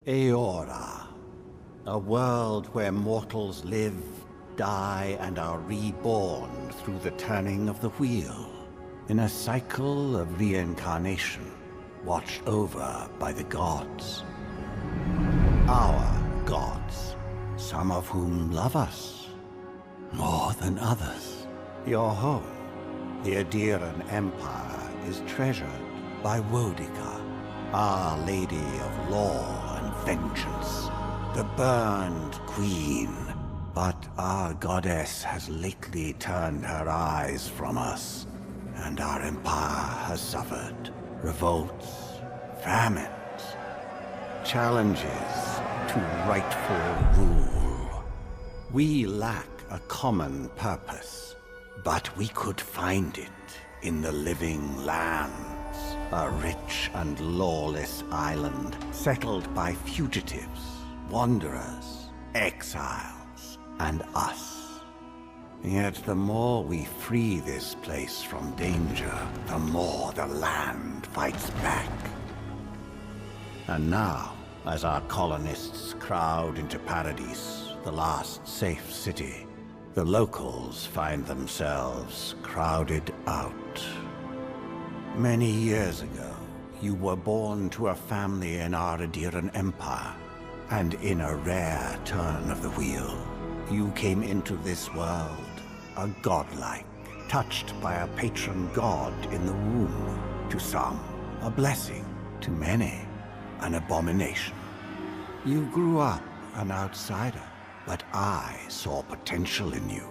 Eora, a world where mortals live, die, and are reborn through the turning of the wheel, in a cycle of reincarnation, watched over by the gods. Our gods, some of whom love us more than others. Your home, the Aedirn Empire, is treasured by Wodica, Our Lady of Law and Vengeance, the Burned Queen. But our goddess has lately turned her eyes from us, and our empire has suffered revolts, famines, challenges to rightful rule. We lack a common purpose, but we could find it in the Living Lands, a rich and lawless island settled by fugitives, wanderers, exiles, and us. Yet the more we free this place from danger, the more the land fights back. And now, as our colonists crowd into Paradise, the last safe city, the locals find themselves crowded out. Many years ago, you were born to a family in our Aedirn Empire, and in a rare turn of the wheel, you came into this world a godlike, touched by a patron god in the womb. To some, a blessing. To many, an abomination. You grew up an outsider, but I saw potential in you.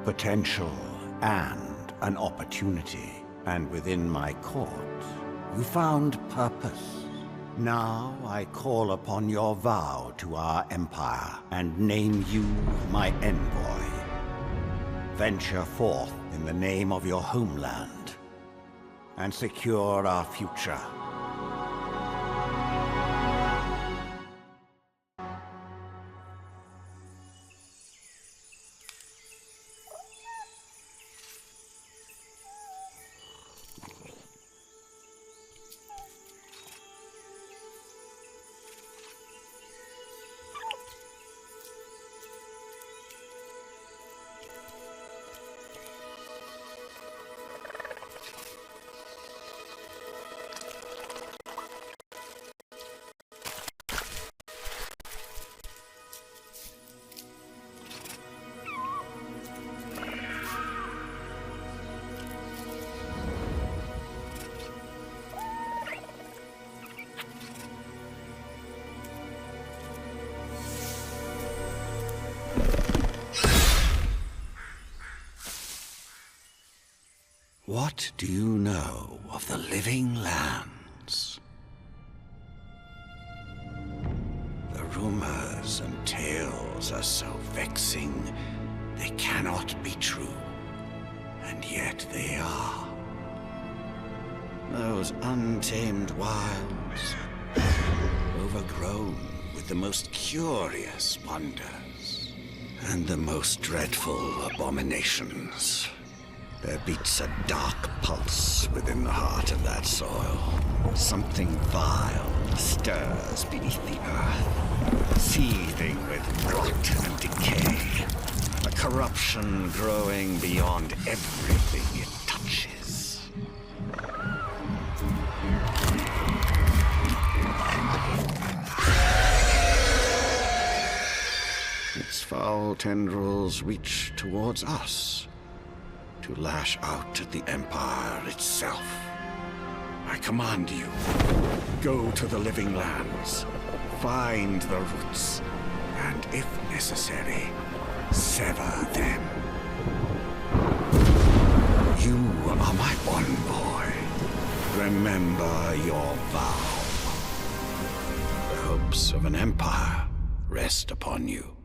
Potential and an opportunity. And within my court, you found purpose. Now I call upon your vow to our empire and name you my envoy. Venture forth in the name of your homeland and secure our future. What do you know of the Living Lands? The rumors and tales are so vexing, they cannot be true, and yet they are. Those untamed wilds, overgrown with the most curious wonders, and the most dreadful abominations. There beats a dark pulse within the heart of that soil. Something vile stirs beneath the earth, seething with rot and decay. A corruption growing beyond everything it touches. Its foul tendrils reach towards us, to lash out at the Empire itself. I command you, go to the Living Lands, find the roots, and if necessary, sever them. You are my envoy. Remember your vow. The hopes of an empire rest upon you.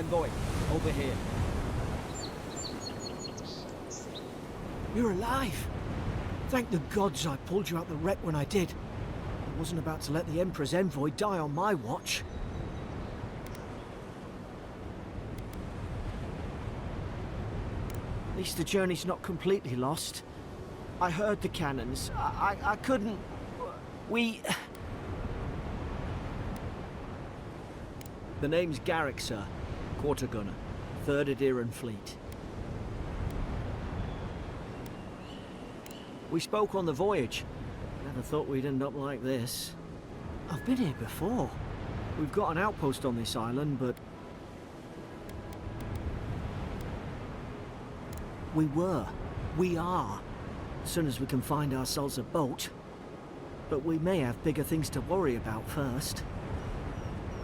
Envoy, over here. You're alive! Thank the gods I pulled you out the wreck when I did. I wasn't about to let the Emperor's envoy die on my watch. At least the journey's not completely lost. I heard the cannons. I couldn't... We... The name's Garrick, sir. Quarter gunner. 3rd Aedirran Fleet. We spoke on the voyage. Never thought we'd end up like this. I've been here before. We've got an outpost on this island, but... We were. We are. As soon as we can find ourselves a boat. But we may have bigger things to worry about first.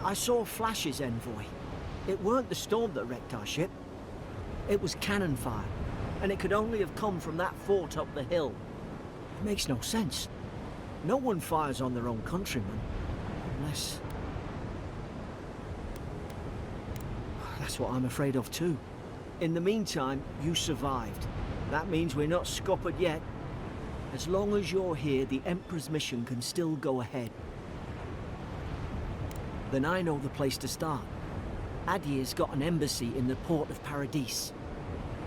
I saw flashes, Envoy. It weren't the storm that wrecked our ship. It was cannon fire. And it could only have come from that fort up the hill. It makes no sense. No one fires on their own countrymen. Unless... That's what I'm afraid of too. In the meantime, you survived. That means we're not scuppered yet. As long as you're here, the Emperor's mission can still go ahead. Then I know the place to start. Adir's got an embassy in the port of Paradis.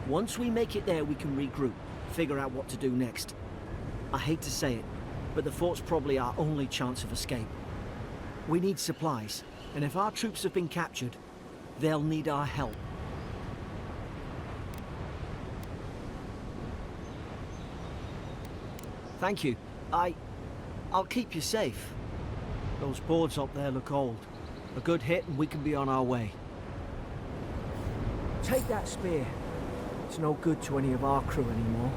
Once we make it there, we can regroup, figure out what to do next. I hate to say it, but the fort's probably our only chance of escape. We need supplies, and if our troops have been captured, they'll need our help. Thank you. I'll keep you safe. Those boards up there look old. A good hit and we can be on our way. Take that spear. It's no good to any of our crew anymore.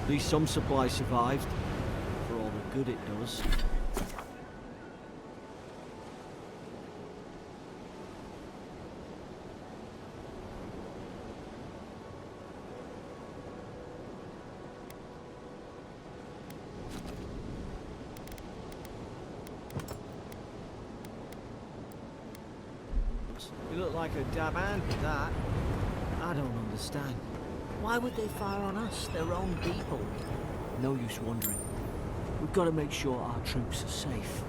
At least some supplies survived, for all the good it does. You look like a dab hand with that. I don't understand. Why would they fire on us, their own people? No use wondering. We've got to make sure our troops are safe.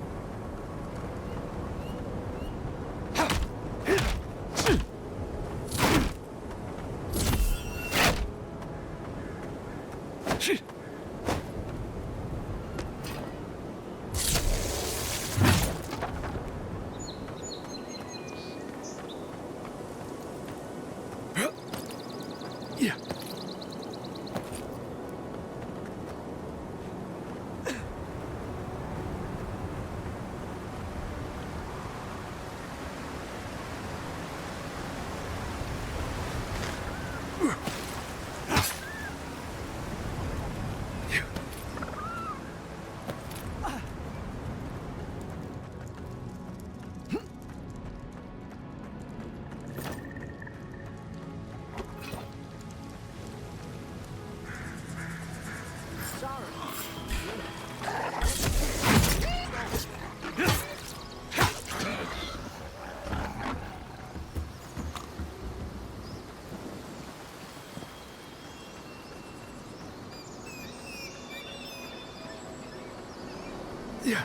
Yeah.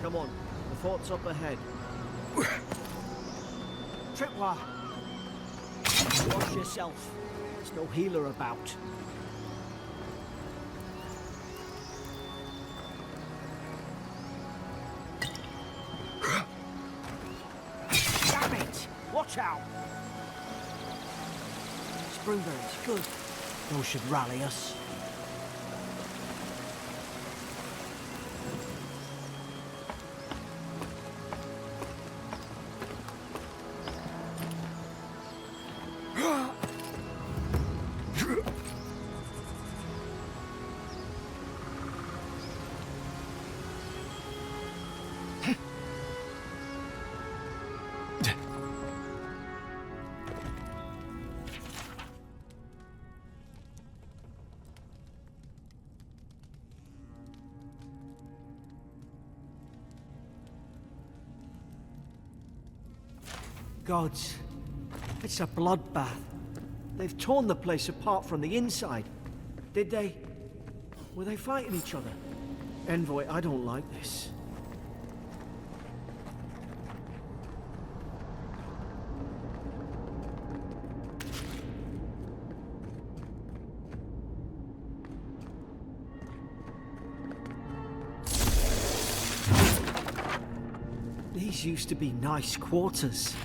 Come on, the fort's up ahead. Tripwire! Watch yourself. There's no healer about. Damn it! Watch out! Springberries, good. Those should rally us. Gods, it's a bloodbath. They've torn the place apart from the inside. Did they? Were they fighting each other? Envoy, I don't like this. These used to be nice quarters.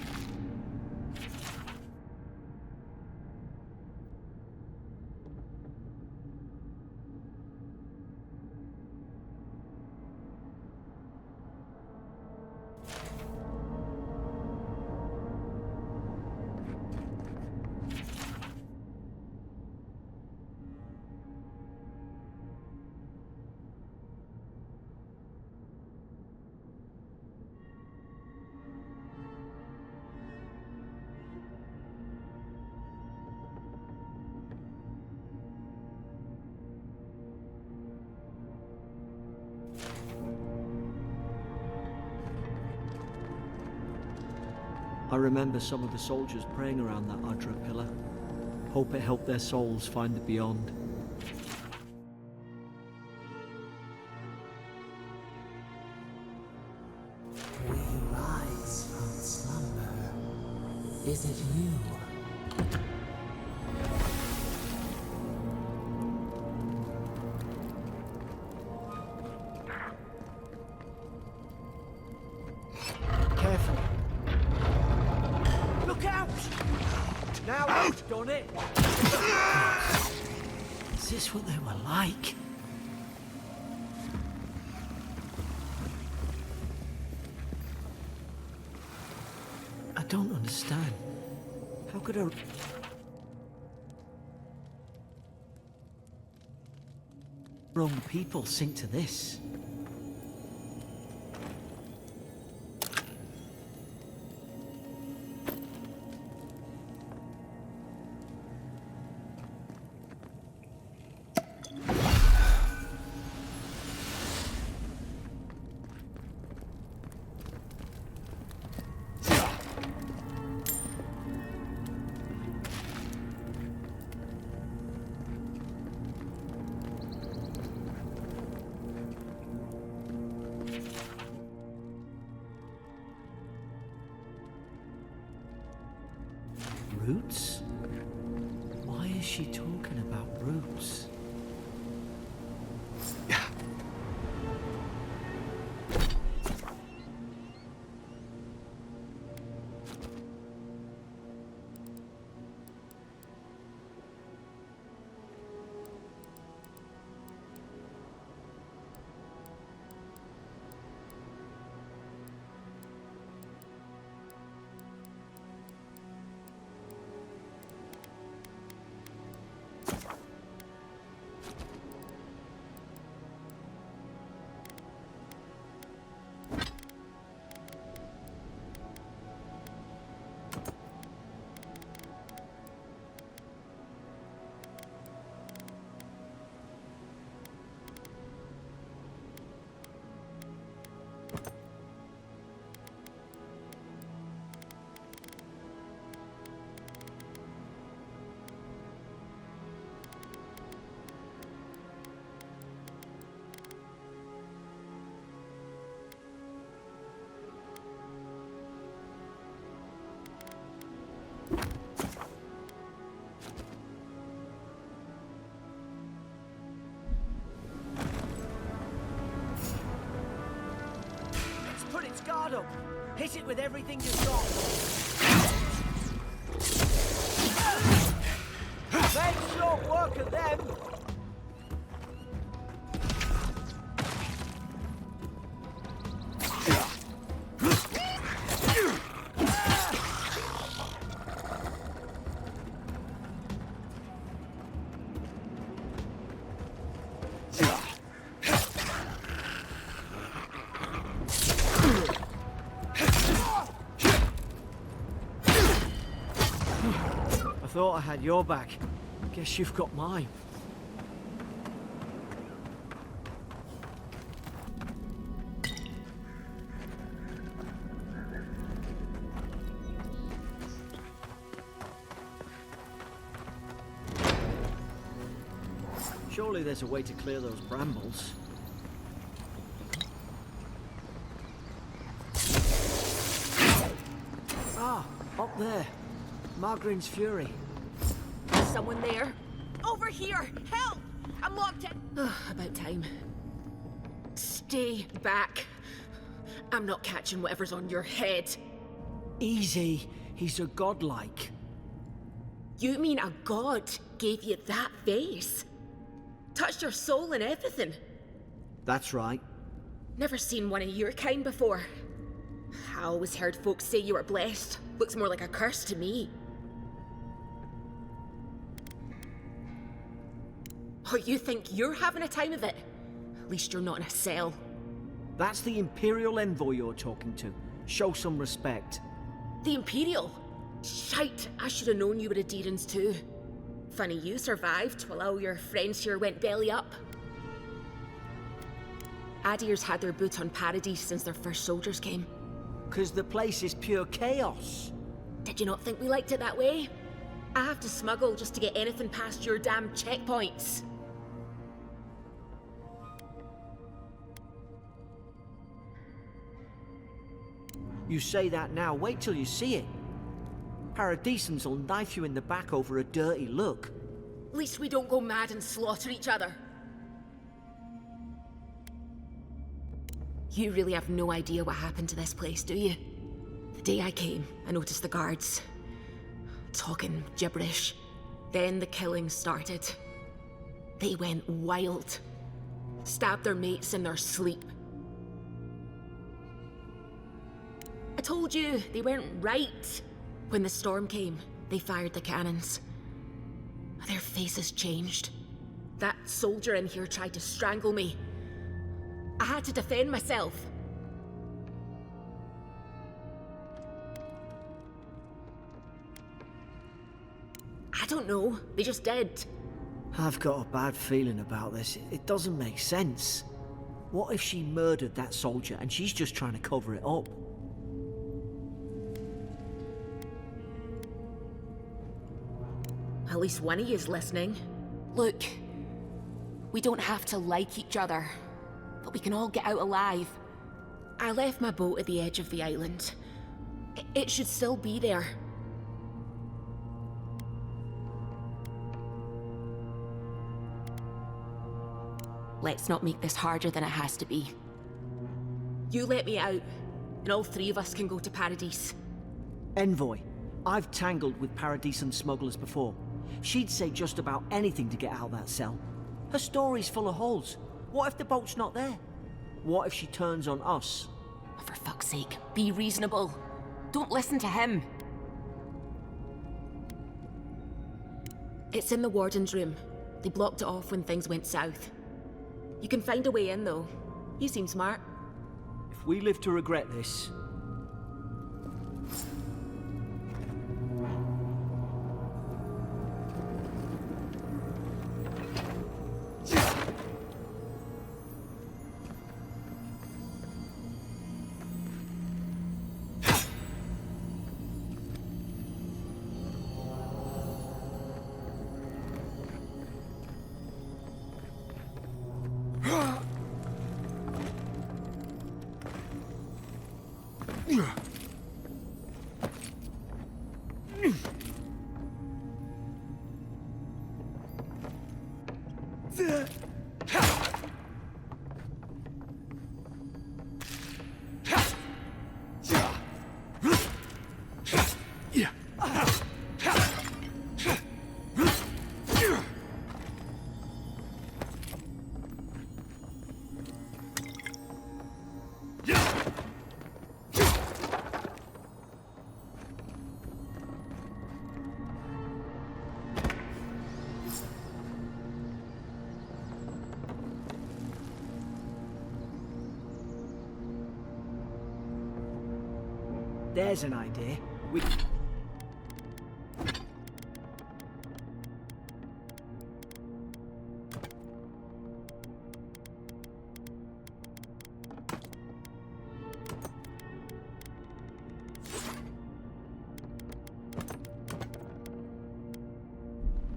I remember some of the soldiers praying around that Adra pillar. Hope it helped their souls find the beyond. We rise from slumber. Is it you? Careful. Look out! Now we've done it! Is this what they were like? I don't understand. How could a... wrong people sink to this? Roots? Why is she talking about roots? Put its guard up. Hit it with everything you've got. Make short work of them. I thought I had your back. Guess you've got mine. Surely there's a way to clear those brambles. Ah, up there. Margarine's Fury. Someone there? Over here! Help! I'm locked in. About time. Stay back. I'm not catching whatever's on your head. Easy. He's a godlike. You mean a god gave you that face? Touched your soul and everything? That's right. Never seen one of your kind before. I always heard folks say you were blessed. Looks more like a curse to me. Oh, you think you're having a time of it? At least you're not in a cell. That's the Imperial envoy you're talking to. Show some respect. The Imperial? Shite, I should have known you were a Deerans too. Funny you survived while all your friends here went belly up. Adir's had their boot on Paradise since their first soldiers came. 'Cause the place is pure chaos. Did you not think we liked it that way? I have to smuggle just to get anything past your damn checkpoints. You say that now, wait till you see it. Paradisans will knife you in the back over a dirty look. At least we don't go mad and slaughter each other. You really have no idea what happened to this place, do you? The day I came, I noticed the guards talking gibberish. Then the killing started. They went wild. Stabbed their mates in their sleep. I told you, they weren't right. When the storm came, they fired the cannons. Their faces changed. That soldier in here tried to strangle me. I had to defend myself. I don't know. They just did. I've got a bad feeling about this. It doesn't make sense. What if she murdered that soldier and she's just trying to cover it up? At least one of you is listening. Look, we don't have to like each other, but we can all get out alive. I left my boat at the edge of the island. It should still be there. Let's not make this harder than it has to be. You let me out, and all three of us can go to Paradise. Envoy, I've tangled with Paradisan smugglers before. She'd say just about anything to get out of that cell. Her story's full of holes. What if the boat's not there? What if she turns on us? For fuck's sake, be reasonable. Don't listen to him. It's in the warden's room. They blocked it off when things went south. You can find a way in, though. You seem smart. If we live to regret this... There's an idea.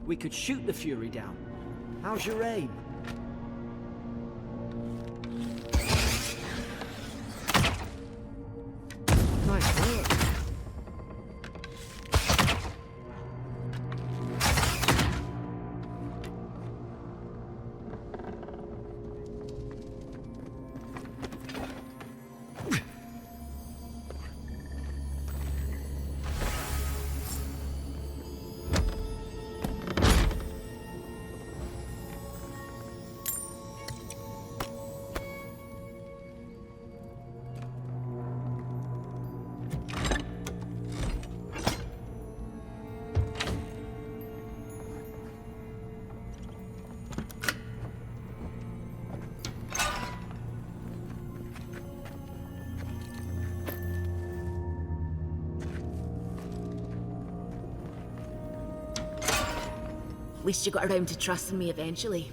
We could shoot the Fury down. How's your aim? Nice work. At least you got around to trusting me eventually.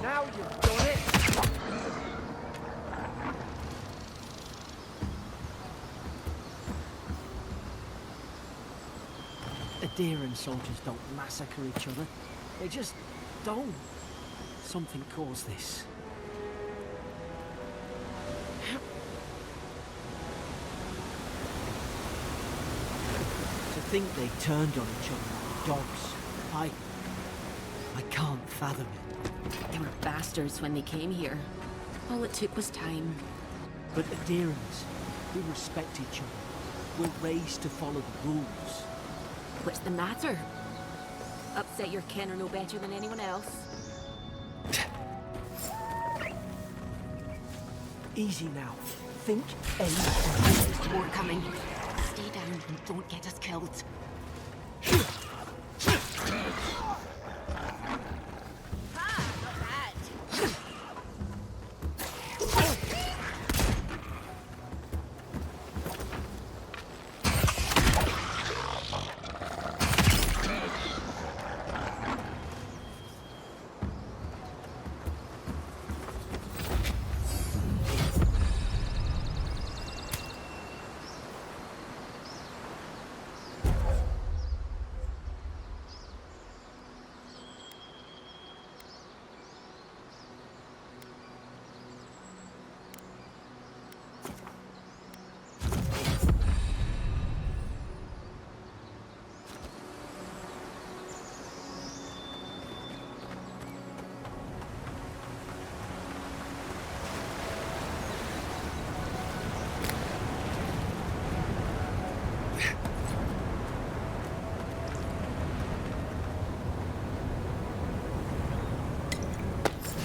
Now you've done it! Aeran soldiers don't massacre each other. They just don't. Something caused this. To think they turned on each other like dogs. I can't fathom it. They were bastards when they came here. All it took was time. But Aedirans, we respect each other. We're raised to follow the rules. What's the matter? Upset your kin are no better than anyone else? Easy now. Think, aim. More coming. Stay down and don't get us killed.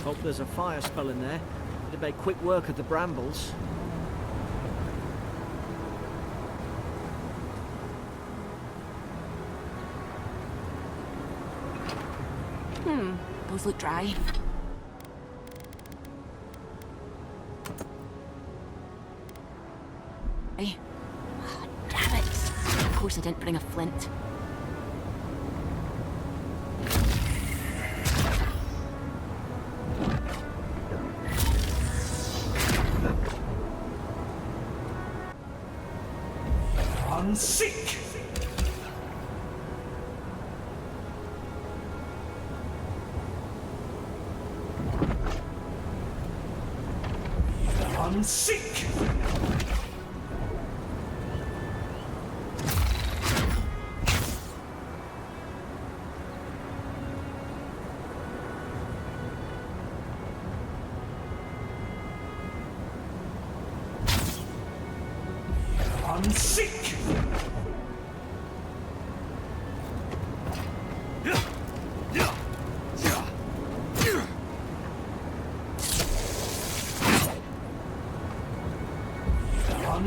Hope there's a fire spell in there. It'd make quick work of the brambles. Those look dry. Hey. Oh, damn it. Of course I didn't bring a flint. Seek! Seek! Seek!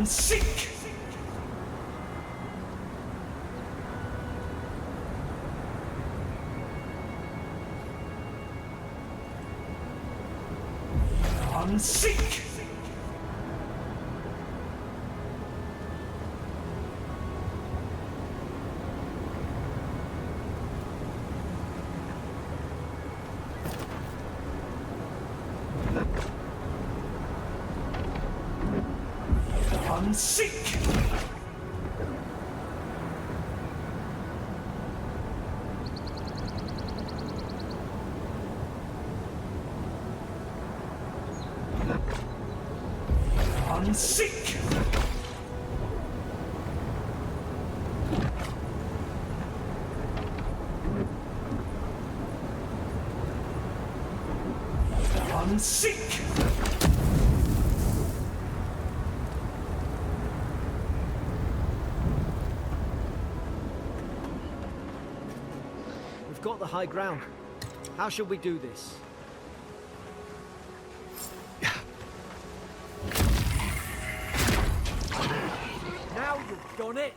Seek! Seek! seek! Seek! Seek! We've got the high ground. How shall we do this? Now you've done it!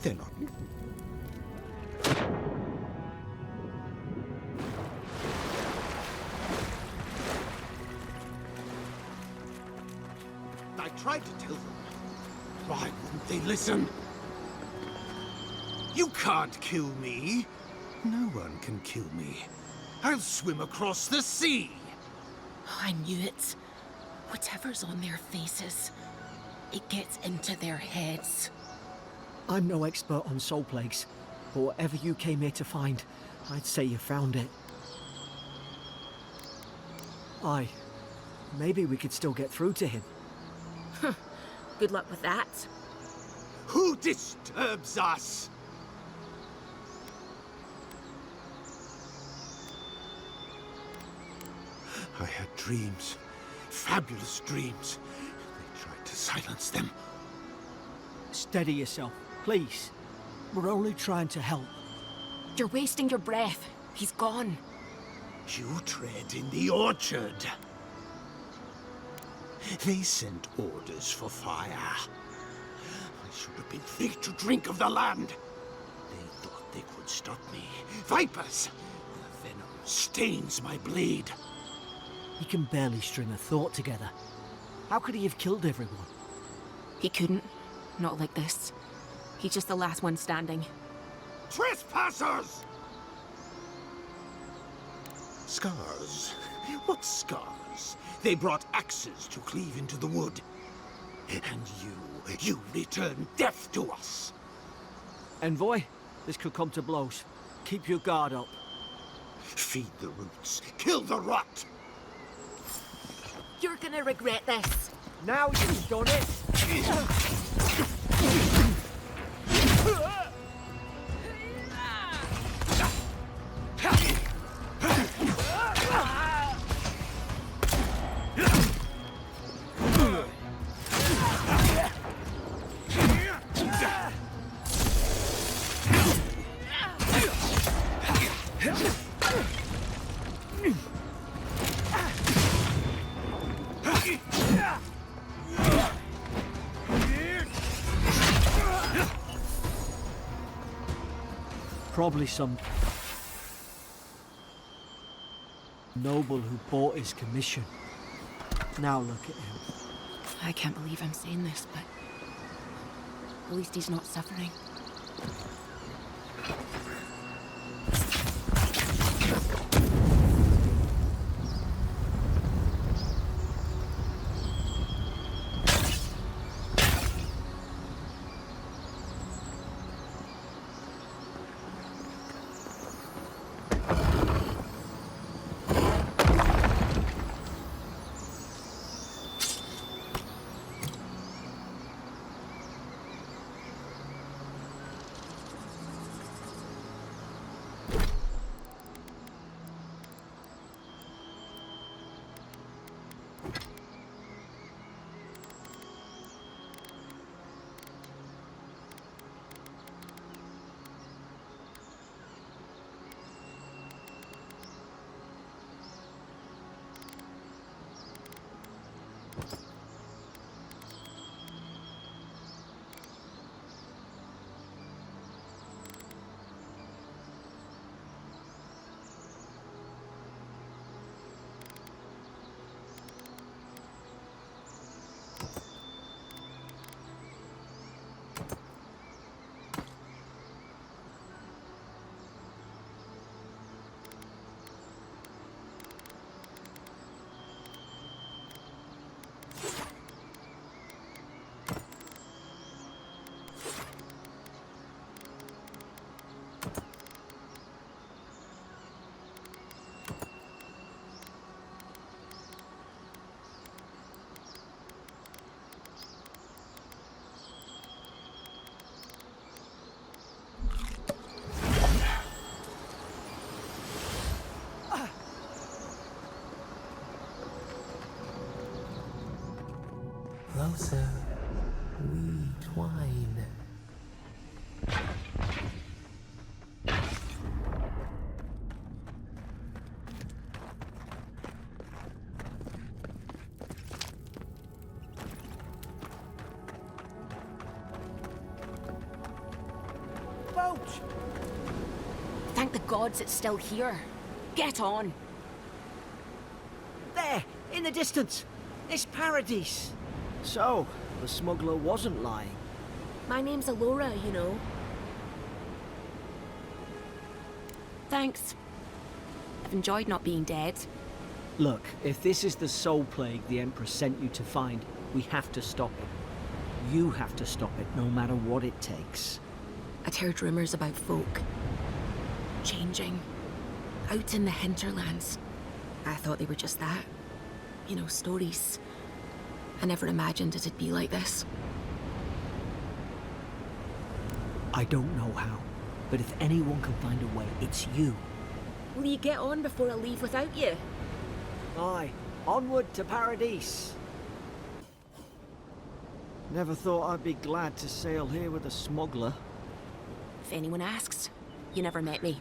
They're not. I tried to tell them. Why wouldn't they listen? You can't kill me. No one can kill me. I'll swim across the sea. I knew it. Whatever's on their faces, it gets into their heads. I'm no expert on soul plagues, but whatever you came here to find, I'd say you found it. Aye. Maybe we could still get through to him. Good luck with that. Who disturbs us? I had dreams. Fabulous dreams. They tried to silence them. Steady yourself, please. We're only trying to help. You're wasting your breath. He's gone. You tread in the orchard. They sent orders for fire. I should have been free to drink of the land. They thought they could stop me. Vipers! The venom stains my blade. He can barely string a thought together. How could he have killed everyone? He couldn't. Not like this. He's just the last one standing. Trespassers! Scars? What scars? They brought axes to cleave into the wood. And you return death to us. Envoy, this could come to blows. Keep your guard up. Feed the roots. Kill the rot. You're gonna regret this. Now you've done it! Probably some noble who bought his commission. Now look at him. I can't believe I'm saying this, but at least he's not suffering. So we twine. Boat! Thank the gods it's still here. Get on. There, in the distance. It's Paradise. So, the smuggler wasn't lying. My name's Alora, you know. Thanks. I've enjoyed not being dead. Look, if this is the soul plague the Empress sent you to find, we have to stop it. You have to stop it, no matter what it takes. I'd heard rumors about folk changing out in the hinterlands. I thought they were just that. You know, stories. I never imagined it'd be like this. I don't know how, but if anyone can find a way, it's you. Will you get on before I leave without you? Aye, onward to Paradise. Never thought I'd be glad to sail here with a smuggler. If anyone asks, you never met me.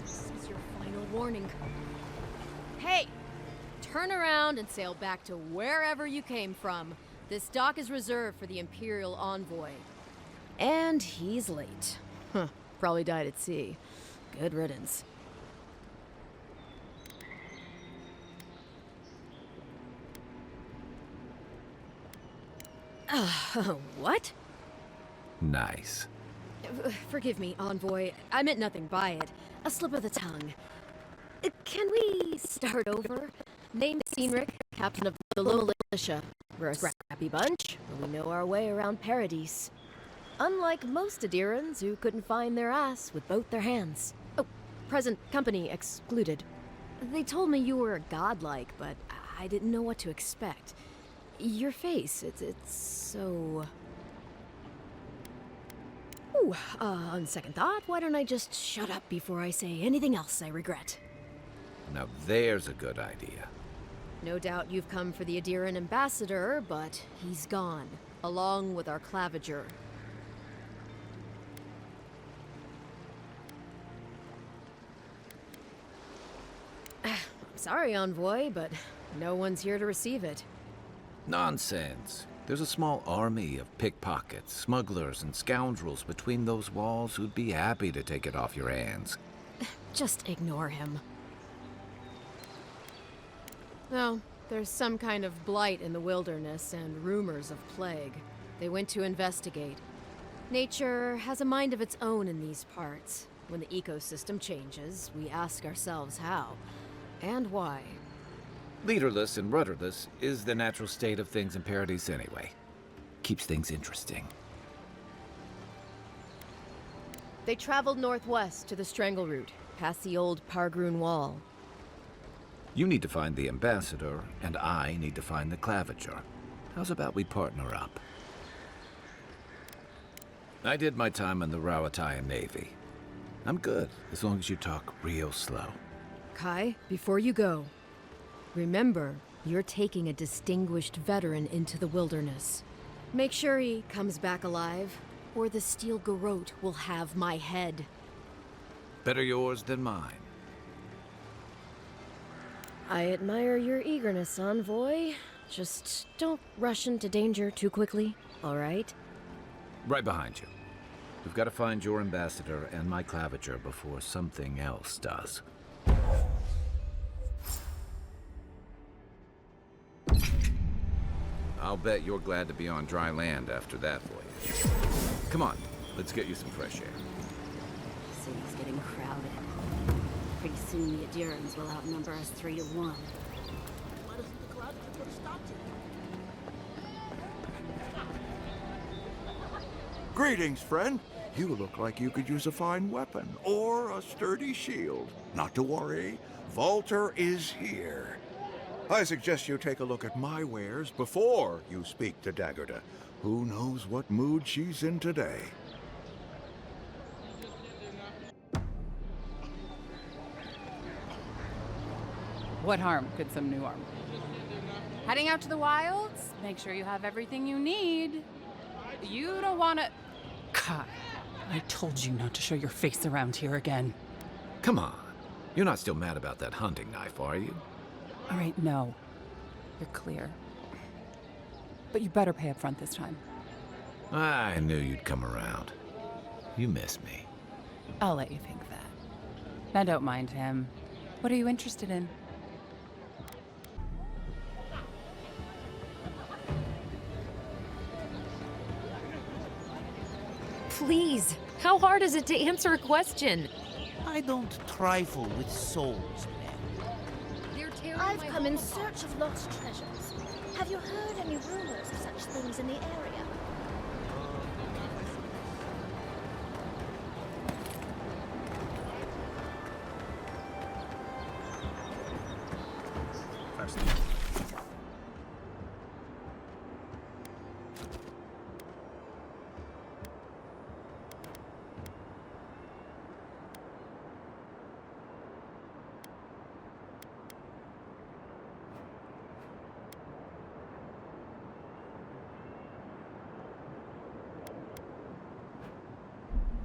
This is your final warning. Hey! Turn around and sail back to wherever you came from. This dock is reserved for the Imperial Envoy. And he's late. Huh, probably died at sea. Good riddance. What? Nice. Forgive me, Envoy. I meant nothing by it. A slip of the tongue. Can we start over? Name's Cynric, captain of the low militia. We're a scrappy bunch, but we know our way around Paradise. Unlike most Adirans who couldn't find their ass with both their hands. Oh, present company excluded. They told me you were godlike, but I didn't know what to expect. Your face, it's so... Ooh, on second thought, why don't I just shut up before I say anything else I regret? Now there's a good idea. No doubt you've come for the Adiran ambassador, but he's gone, along with our claviger. I'm sorry, Envoy, but no one's here to receive it. Nonsense. There's a small army of pickpockets, smugglers, and scoundrels between those walls who'd be happy to take it off your hands. Just ignore him. No, there's some kind of blight in the wilderness and rumors of plague. They went to investigate. Nature has a mind of its own in these parts. When the ecosystem changes, we ask ourselves how and why. Leaderless and rudderless is the natural state of things in Paradise anyway. Keeps things interesting. They traveled northwest to the Strangle Route, past the old Pargroon Wall. You need to find the ambassador, and I need to find the claviger. How's about we partner up? I did my time in the Rawatayan Navy. I'm good, as long as you talk real slow. Kai, before you go, remember, you're taking a distinguished veteran into the wilderness. Make sure he comes back alive, or the Steel Garrote will have my head. Better yours than mine. I admire your eagerness, Envoy. Just don't rush into danger too quickly, all right? Right behind you. We've got to find your ambassador and my claviger before something else does. I'll bet you're glad to be on dry land after that voyage. Come on, let's get you some fresh air. City's getting crowded. Pretty soon the Adirans will outnumber us 3 to 1. Why doesn't the cloud put a stop to it? Greetings, friend. You look like you could use a fine weapon or a sturdy shield. Not to worry, Volter is here. I suggest you take a look at my wares before you speak to Daggerda. Who knows what mood she's in today? What harm could some new armor? Heading out to the wilds? Make sure you have everything you need. You don't wanna... God, I told you not to show your face around here again. Come on. You're not still mad about that hunting knife, are you? All right, no. You're clear. But you better pay up front this time. I knew you'd come around. You miss me. I'll let you think that. Now don't mind him. What are you interested in? Please, how hard is it to answer a question? I don't trifle with souls, man. I've come in search of lost treasures. Have you heard any rumors of such things in the area?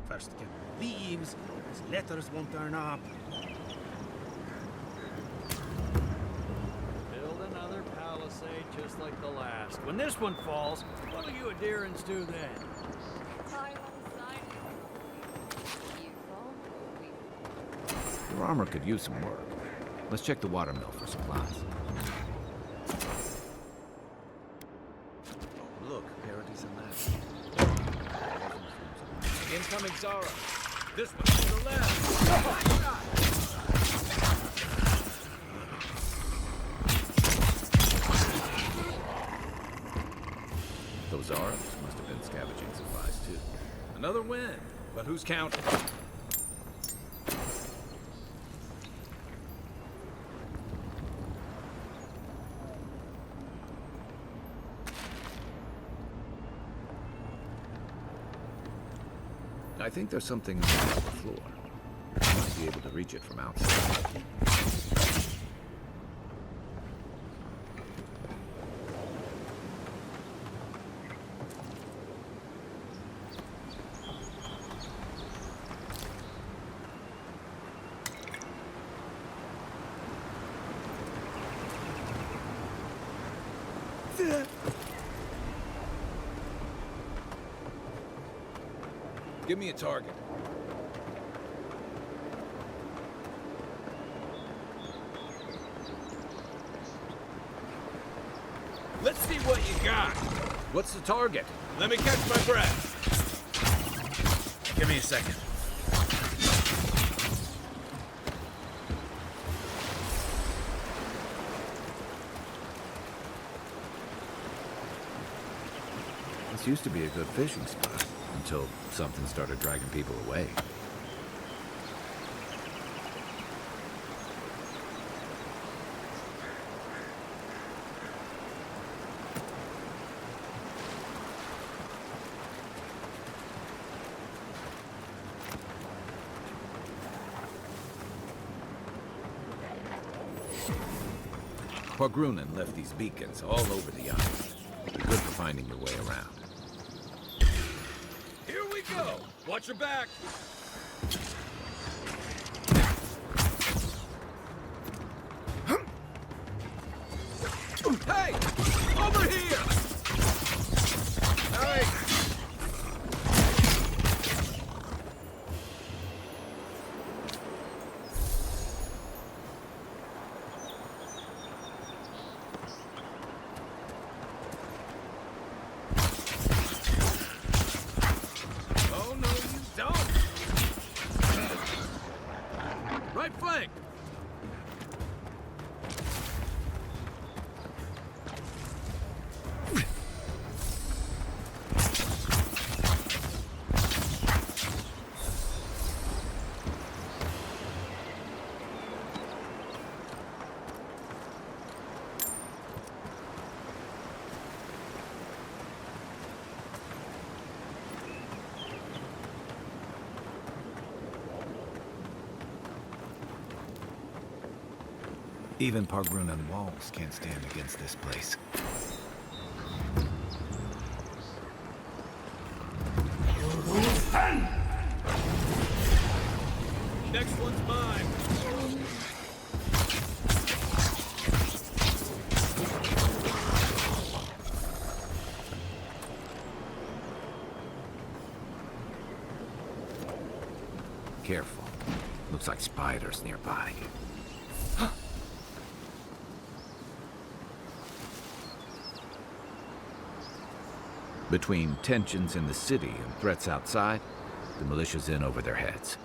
First get leaves, his letters won't turn up. Build another palisade just like the last. When this one falls, what'll you Aedirans do then? Your armor could use some work. Let's check the watermill for supplies. Oh, look, parodies in that. Incoming Zara. This one to the left. Those Arabs must have been scavenging supplies too. Another win, but who's counting? I think there's something on the floor. I might be able to reach it from outside. Give me a target. Let's see what you got. What's the target? Let me catch my breath. Give me a second. This used to be a good fishing spot. Until something started dragging people away. Pogrunen left these beacons all over the island. They're good for finding your way around. Go! Watch your back! Hey! Over here! Hey! Even Pargrunan walls can't stand against this place. Next one's mine. Careful. Looks like spiders nearby. Between tensions in the city and threats outside, the militia's in over their heads.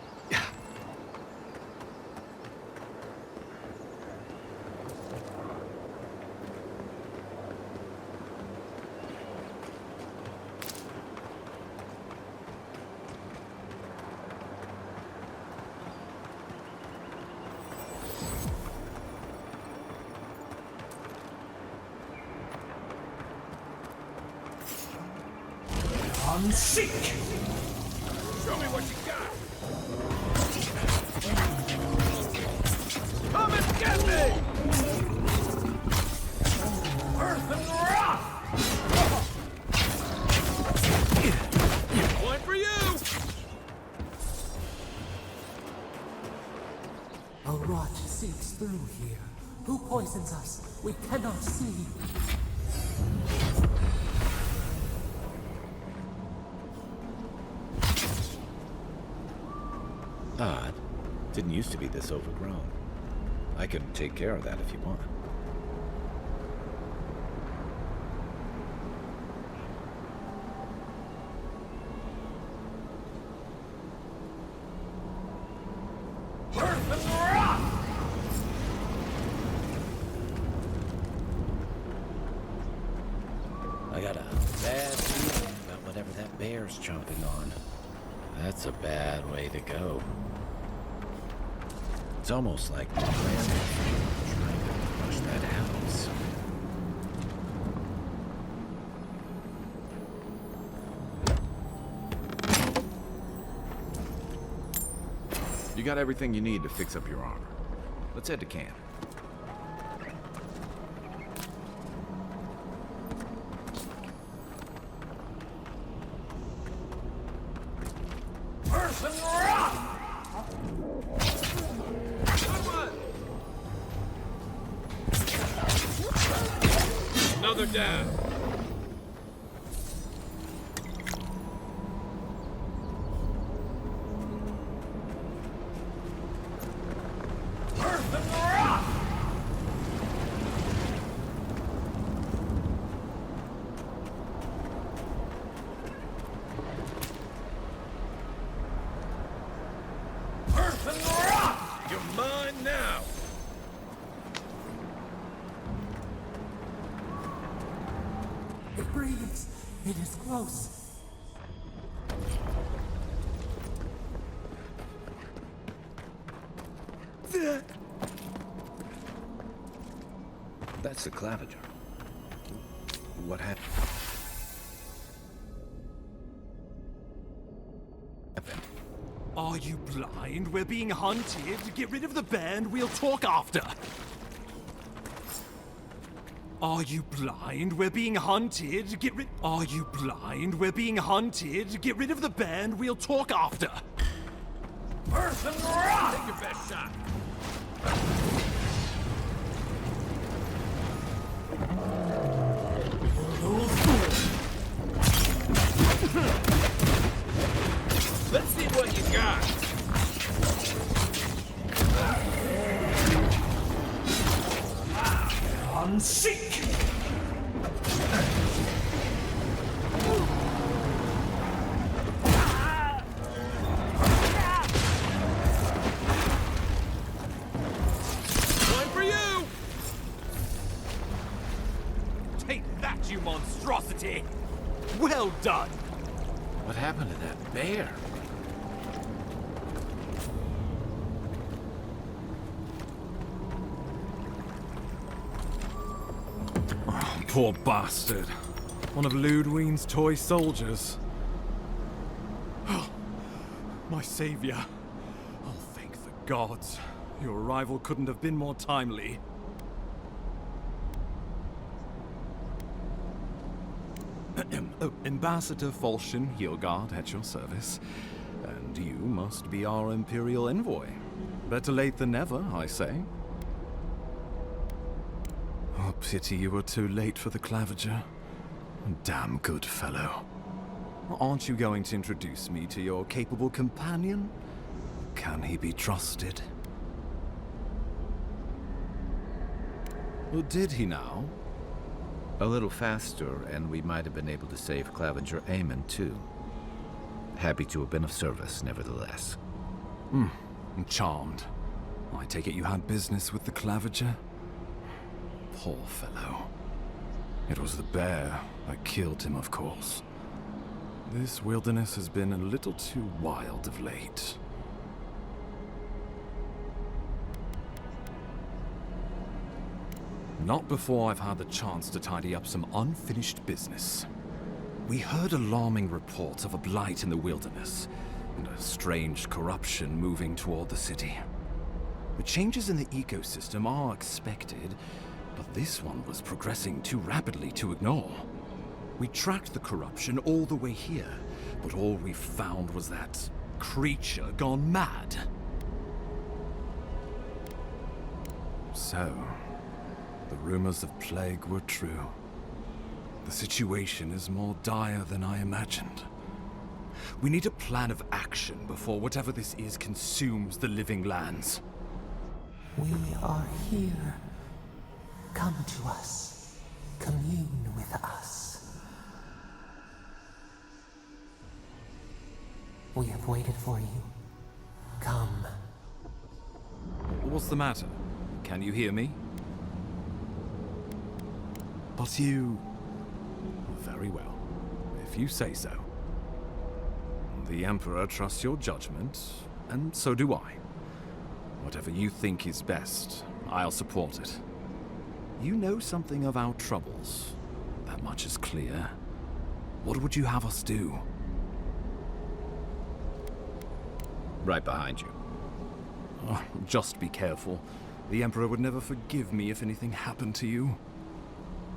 Seek! Show me what you got! Come and get me! Earth and rock! Point for you! A rot seeps through here. Who poisons us? We cannot see. Odd. Didn't used to be this overgrown. I can take care of that if you want. Earth and rock! I got a bad feeling about whatever that bear's chomping on. That's a bad way to go. It's almost like the grandma's trying to crush that house. You got everything you need to fix up your armor. Let's head to camp. Earth and rock! Another down. Earth and rock! Earth and rock! You're mine now. It breathes. It is close. That's the claviger. What happened? Are you blind? We're being hunted. Get rid of the band. We'll talk after. Are you blind? We're being hunted. Get rid. Are you blind? We're being hunted. Get rid of the band. We'll talk after. Earth and rock! Take your best shot. Let's see what you got. Seek! One for you! Take that, you monstrosity! Well done! What happened to that bear? Oh, poor bastard. One of Ludwine's toy soldiers. Oh, my savior. Oh, thank the gods. Your arrival couldn't have been more timely. Ambassador Falchion Hildgard at your service. And you must be our Imperial envoy. Better late than never, I say. Oh, pity you were too late for the claviger. Damn good fellow. Aren't you going to introduce me to your capable companion? Can he be trusted? Or did he now? A little faster, and we might have been able to save Claviger Aemon, too. Happy to have been of service, nevertheless. I'm charmed. I take it you had business with the Claviger? Poor fellow. It was the bear that killed him, of course. This wilderness has been a little too wild of late. Not before I've had the chance to tidy up some unfinished business. We heard alarming reports of a blight in the wilderness, and a strange corruption moving toward the city. The changes in the ecosystem are expected, but this one was progressing too rapidly to ignore. We tracked the corruption all the way here, but all we found was that creature gone mad. So, the rumors of plague were true. The situation is more dire than I imagined. We need a plan of action before whatever this is consumes the living lands. We are here. Come to us. Commune with us. We have waited for you. Come. What's the matter? Can you hear me? But you... Very well, if you say so. The Emperor trusts your judgment, and so do I. Whatever you think is best, I'll support it. You know something of our troubles. That much is clear. What would you have us do? Right behind you. Oh, just be careful. The Emperor would never forgive me if anything happened to you.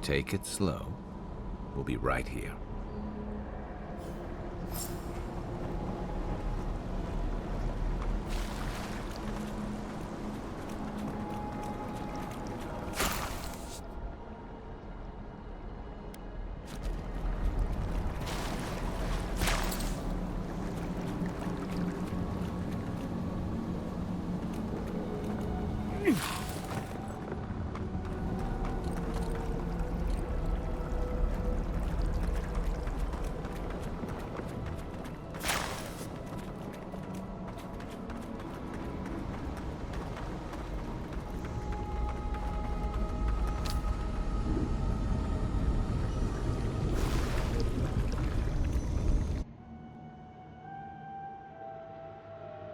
Take it slow. We'll be right here.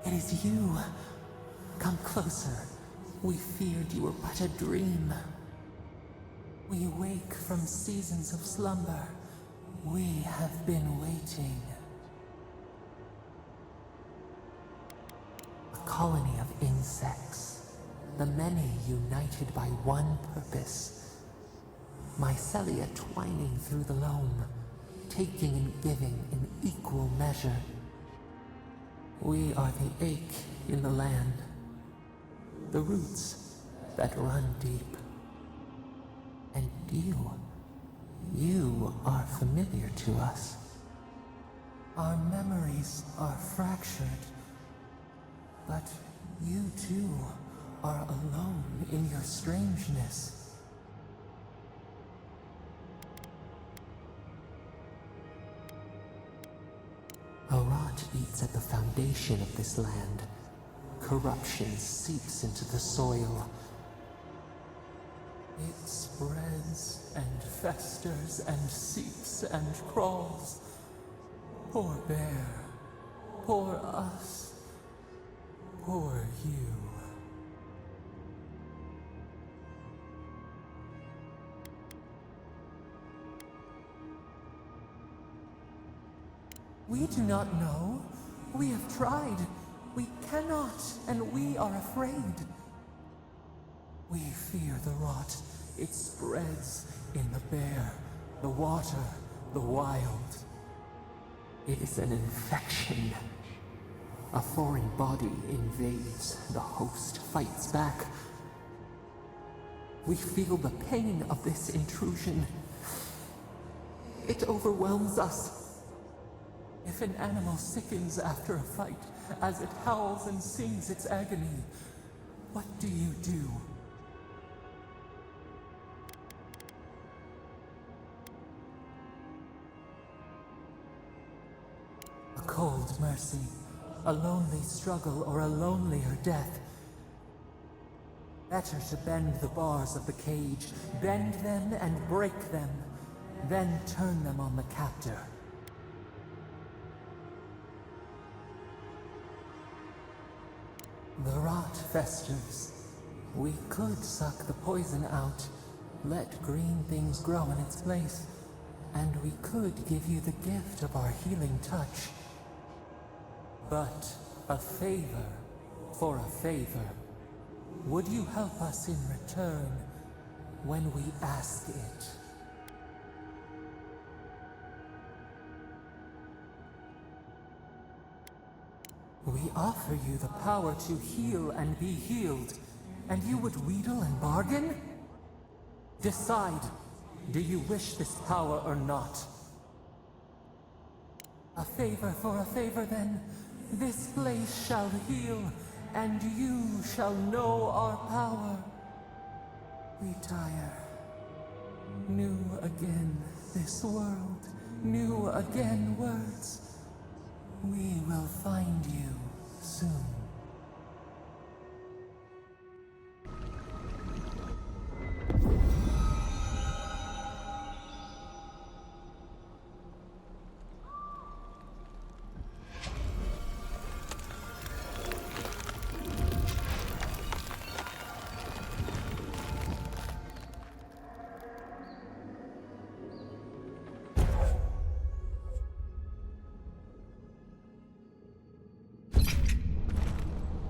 It is you. Come closer. We feared you were but a dream. We wake from seasons of slumber. We have been waiting. A colony of insects. The many united by one purpose. Mycelia twining through the loam, taking and giving in equal measure. We are the ache in the land, the roots that run deep. And you are familiar to us. Our memories are fractured, but you too are alone in your strangeness. A rot eats at the foundation of this land. Corruption seeps into the soil. It spreads and festers and seeps and crawls. Poor bear. Poor us. Poor you. We do not know. We have tried. We cannot, and we are afraid. We fear the rot. It spreads in the bear, the water, The wild. It is an infection. A foreign body invades, the host fights back. We feel the pain of this intrusion. It overwhelms us. If an animal sickens after a fight, as it howls and sings its agony, what do you do? A cold mercy, a lonely struggle, or a lonelier death. Better to bend the bars of the cage, bend them and break them, then turn them on the captor. The rot festers. We could suck the poison out, let green things grow in its place, and we could give you the gift of our healing touch. But a favor for a favor. Would you help us in return when we ask it? We offer you the power to heal and be healed, and you would wheedle and bargain? Decide, do you wish this power or not? A favor for a favor then. This place shall heal, and you shall know our power. We tire. New again this world, new again words. We will find you soon.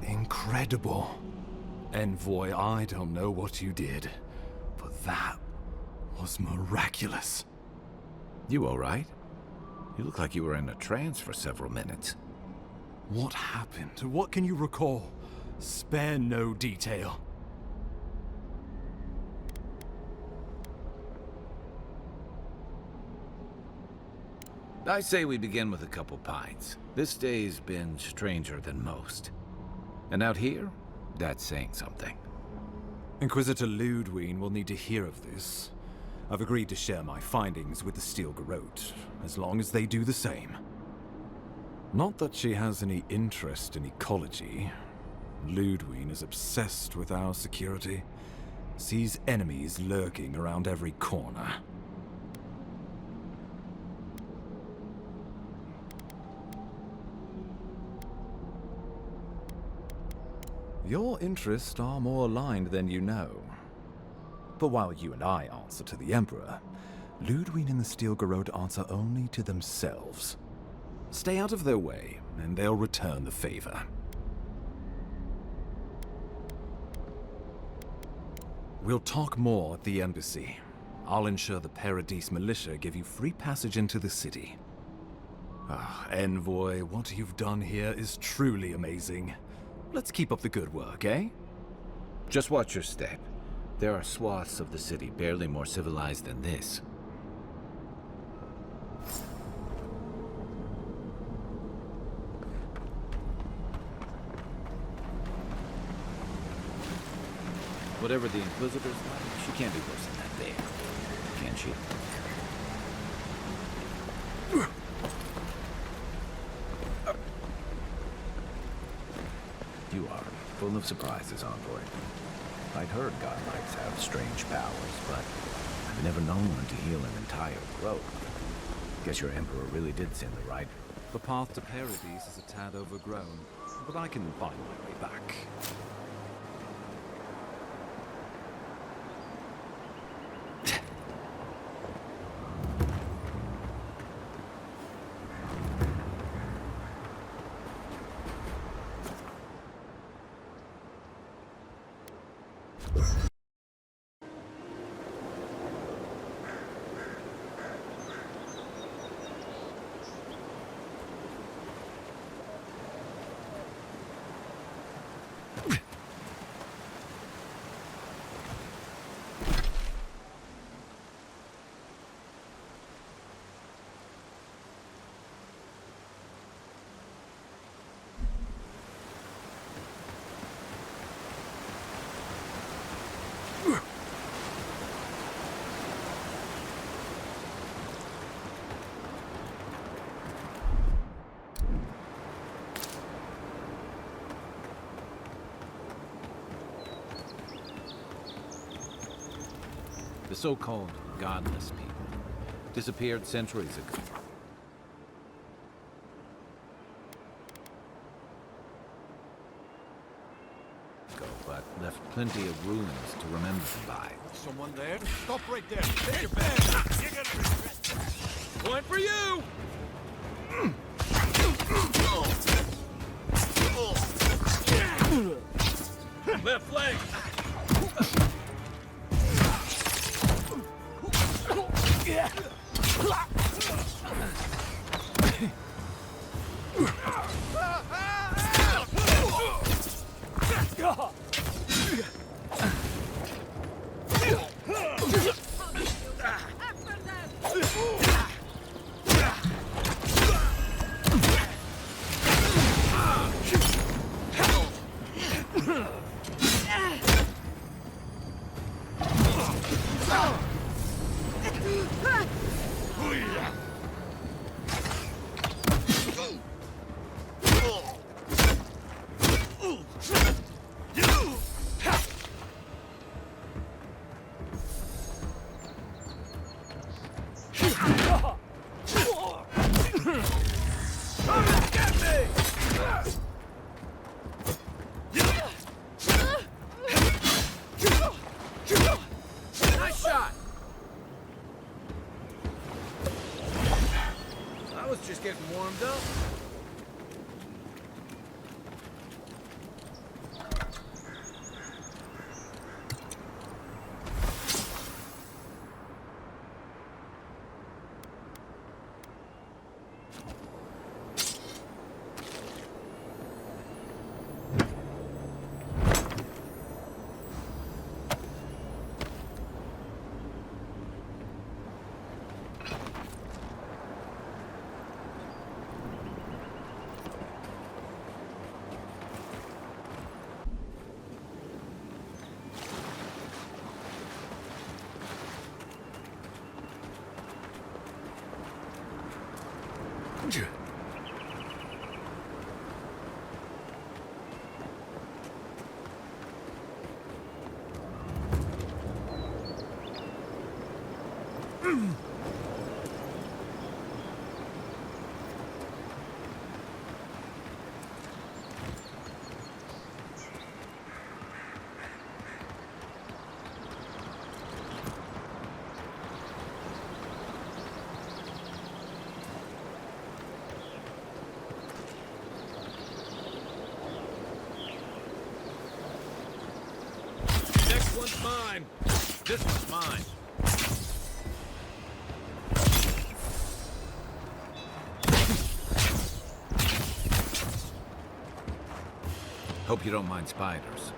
Incredible. Envoy, I don't know what you did, but that was miraculous. You all right? You look like you were in a trance for several minutes. What happened? What can you recall? Spare no detail. I say we begin with a couple pints. This day's been stranger than most. And out here, that's saying something. Inquisitor Ludwig will need to hear of this. I've agreed to share my findings with the Steel Garrote, as long as they do the same. Not that she has any interest in ecology. Ludwig is obsessed with our security. Sees enemies lurking around every corner. Your interests are more aligned than you know. But while you and I answer to the Emperor, Ludwig and the Steel Garrote answer only to themselves. Stay out of their way, and they'll return the favor. We'll talk more at the embassy. I'll ensure the Paradise militia give you free passage into the city. Envoy, what you've done here is truly amazing. Let's keep up the good work, eh? Just watch your step. There are swaths of the city barely more civilized than this. Whatever the Inquisitor's like, she can't be worse than that there. Can she? You are full of surprises, Envoy. I'd heard godlikes have strange powers, but I've never known one to heal an entire grove. Guess your Emperor really did send the right. The path to Paradise is a tad overgrown, but I can find my way back. The so-called godless people disappeared centuries ago. But left plenty of ruins to remember them by. Someone there? Stop right there. Take your bag. You're gonna regret this. One for you! Left leg! Getting warmed up. Next one's mine. This one's mine. Hope you don't mind spiders.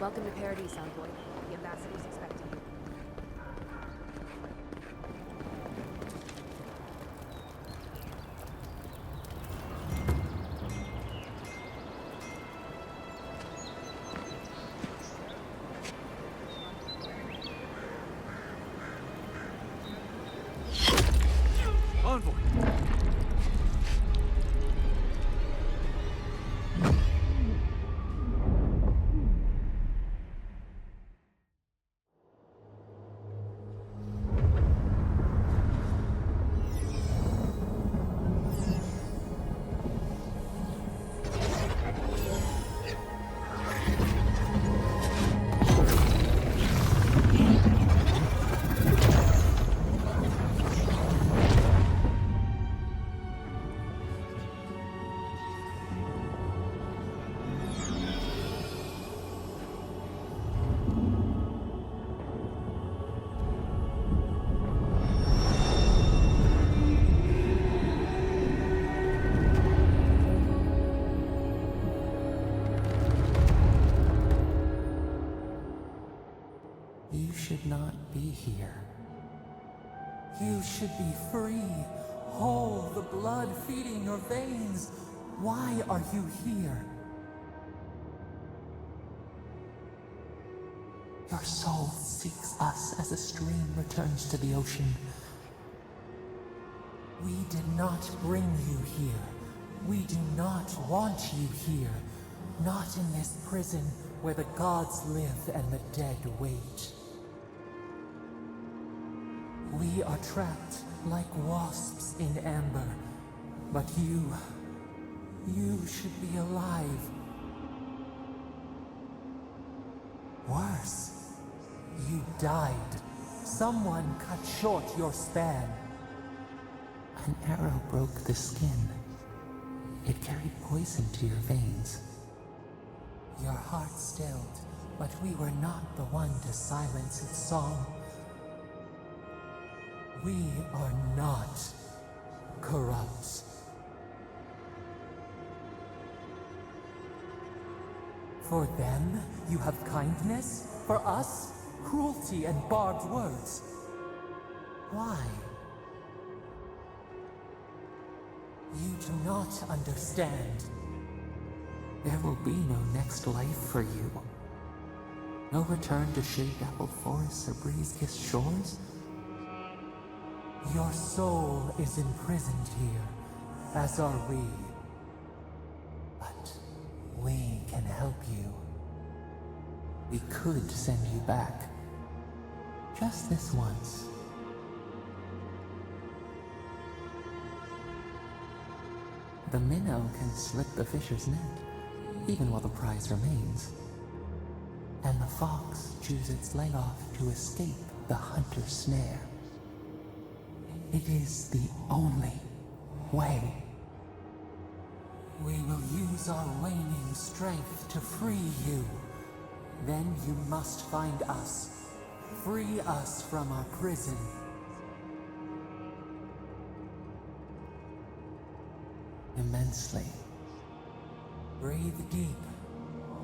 Welcome to Paradise, Envoy. The ambassador's expecting you. Envoy! You should not be here. You should be free, whole, the blood feeding your veins. Why are you here? Your soul seeks us as a stream returns to the ocean. We did not bring you here. We do not want you here. Not in this prison where the gods live and the dead wait. We are trapped like wasps in amber. But you should be alive. Worse, you died. Someone cut short your span. An arrow broke the skin. It carried poison to your veins. Your heart stilled, but we were not the one to silence its song. We are not corrupt. For them, you have kindness. For us, cruelty and barbed words. Why? You do not understand. There will be no next life for you. No return to shade-apple forests or breeze-kissed shores. Your soul is imprisoned here, as are we. But we can help you. We could send you back. Just this once. The minnow can slip the fisher's net, even while the prize remains. And the fox chews its leg off to escape the hunter's snare. It is the only way. We will use our waning strength to free you. Then you must find us. Free us from our prison. Immensely. Breathe deep.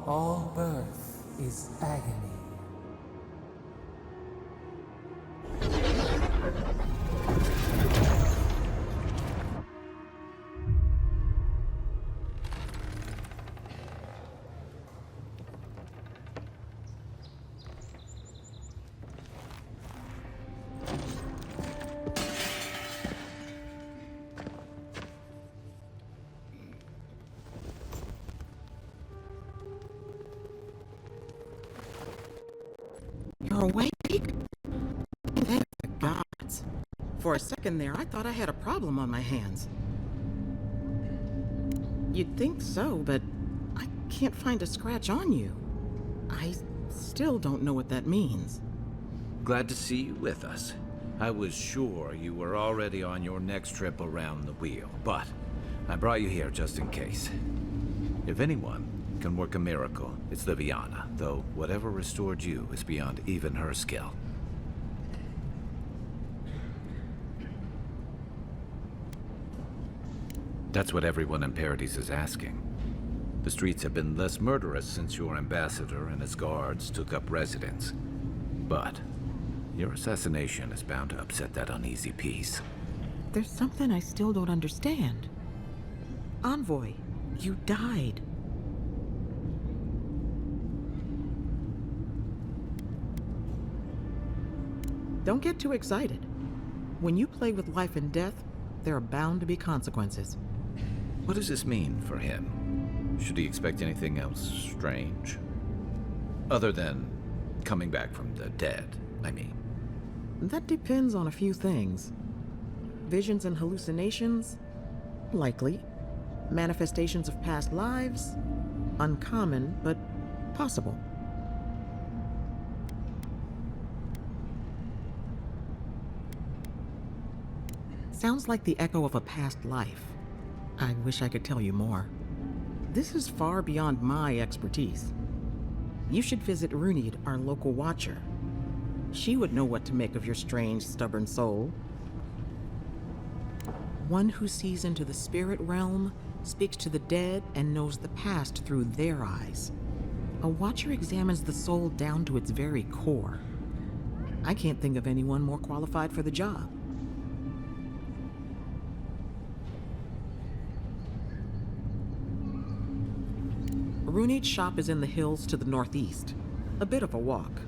All birth is agony. You're awake? Thank the gods. For a second there, I thought I had a problem on my hands. You'd think so, but I can't find a scratch on you. I still don't know what that means. Glad to see you with us. I was sure you were already on your next trip around the wheel, but I brought you here just in case. If anyone can work a miracle, it's Liviana, though whatever restored you is beyond even her skill. That's what everyone in Paradise is asking. The streets have been less murderous since your ambassador and his guards took up residence. But your assassination is bound to upset that uneasy peace. There's something I still don't understand. Envoy, you died. Don't get too excited. When you play with life and death, there are bound to be consequences. What does this mean for him? Should he expect anything else strange? Other than coming back from the dead, I mean. That depends on a few things. Visions and hallucinations? Likely. Manifestations of past lives? Uncommon, but possible. Sounds like the echo of a past life. I wish I could tell you more. This is far beyond my expertise. You should visit Runid, our local watcher. She would know what to make of your strange, stubborn soul. One who sees into the spirit realm, speaks to the dead, and knows the past through their eyes. A watcher examines the soul down to its very core. I can't think of anyone more qualified for the job. Runeade's shop is in the hills to the northeast. A bit of a walk.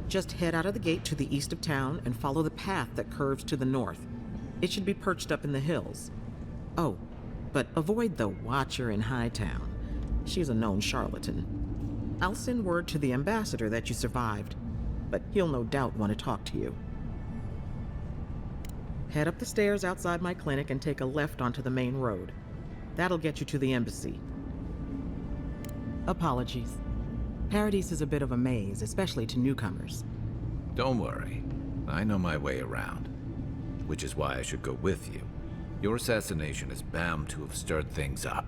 Just head out of the gate to the east of town and follow the path that curves to the north. It should be perched up in the hills. Oh, but avoid the Watcher in Hightown. She's a known charlatan. I'll send word to the ambassador that you survived, but he'll no doubt want to talk to you. Head up the stairs outside my clinic and take a left onto the main road. That'll get you to the embassy. Apologies. Paradise is a bit of a maze, especially to newcomers. Don't worry. I know my way around. Which is why I should go with you. Your assassination is bound to have stirred things up.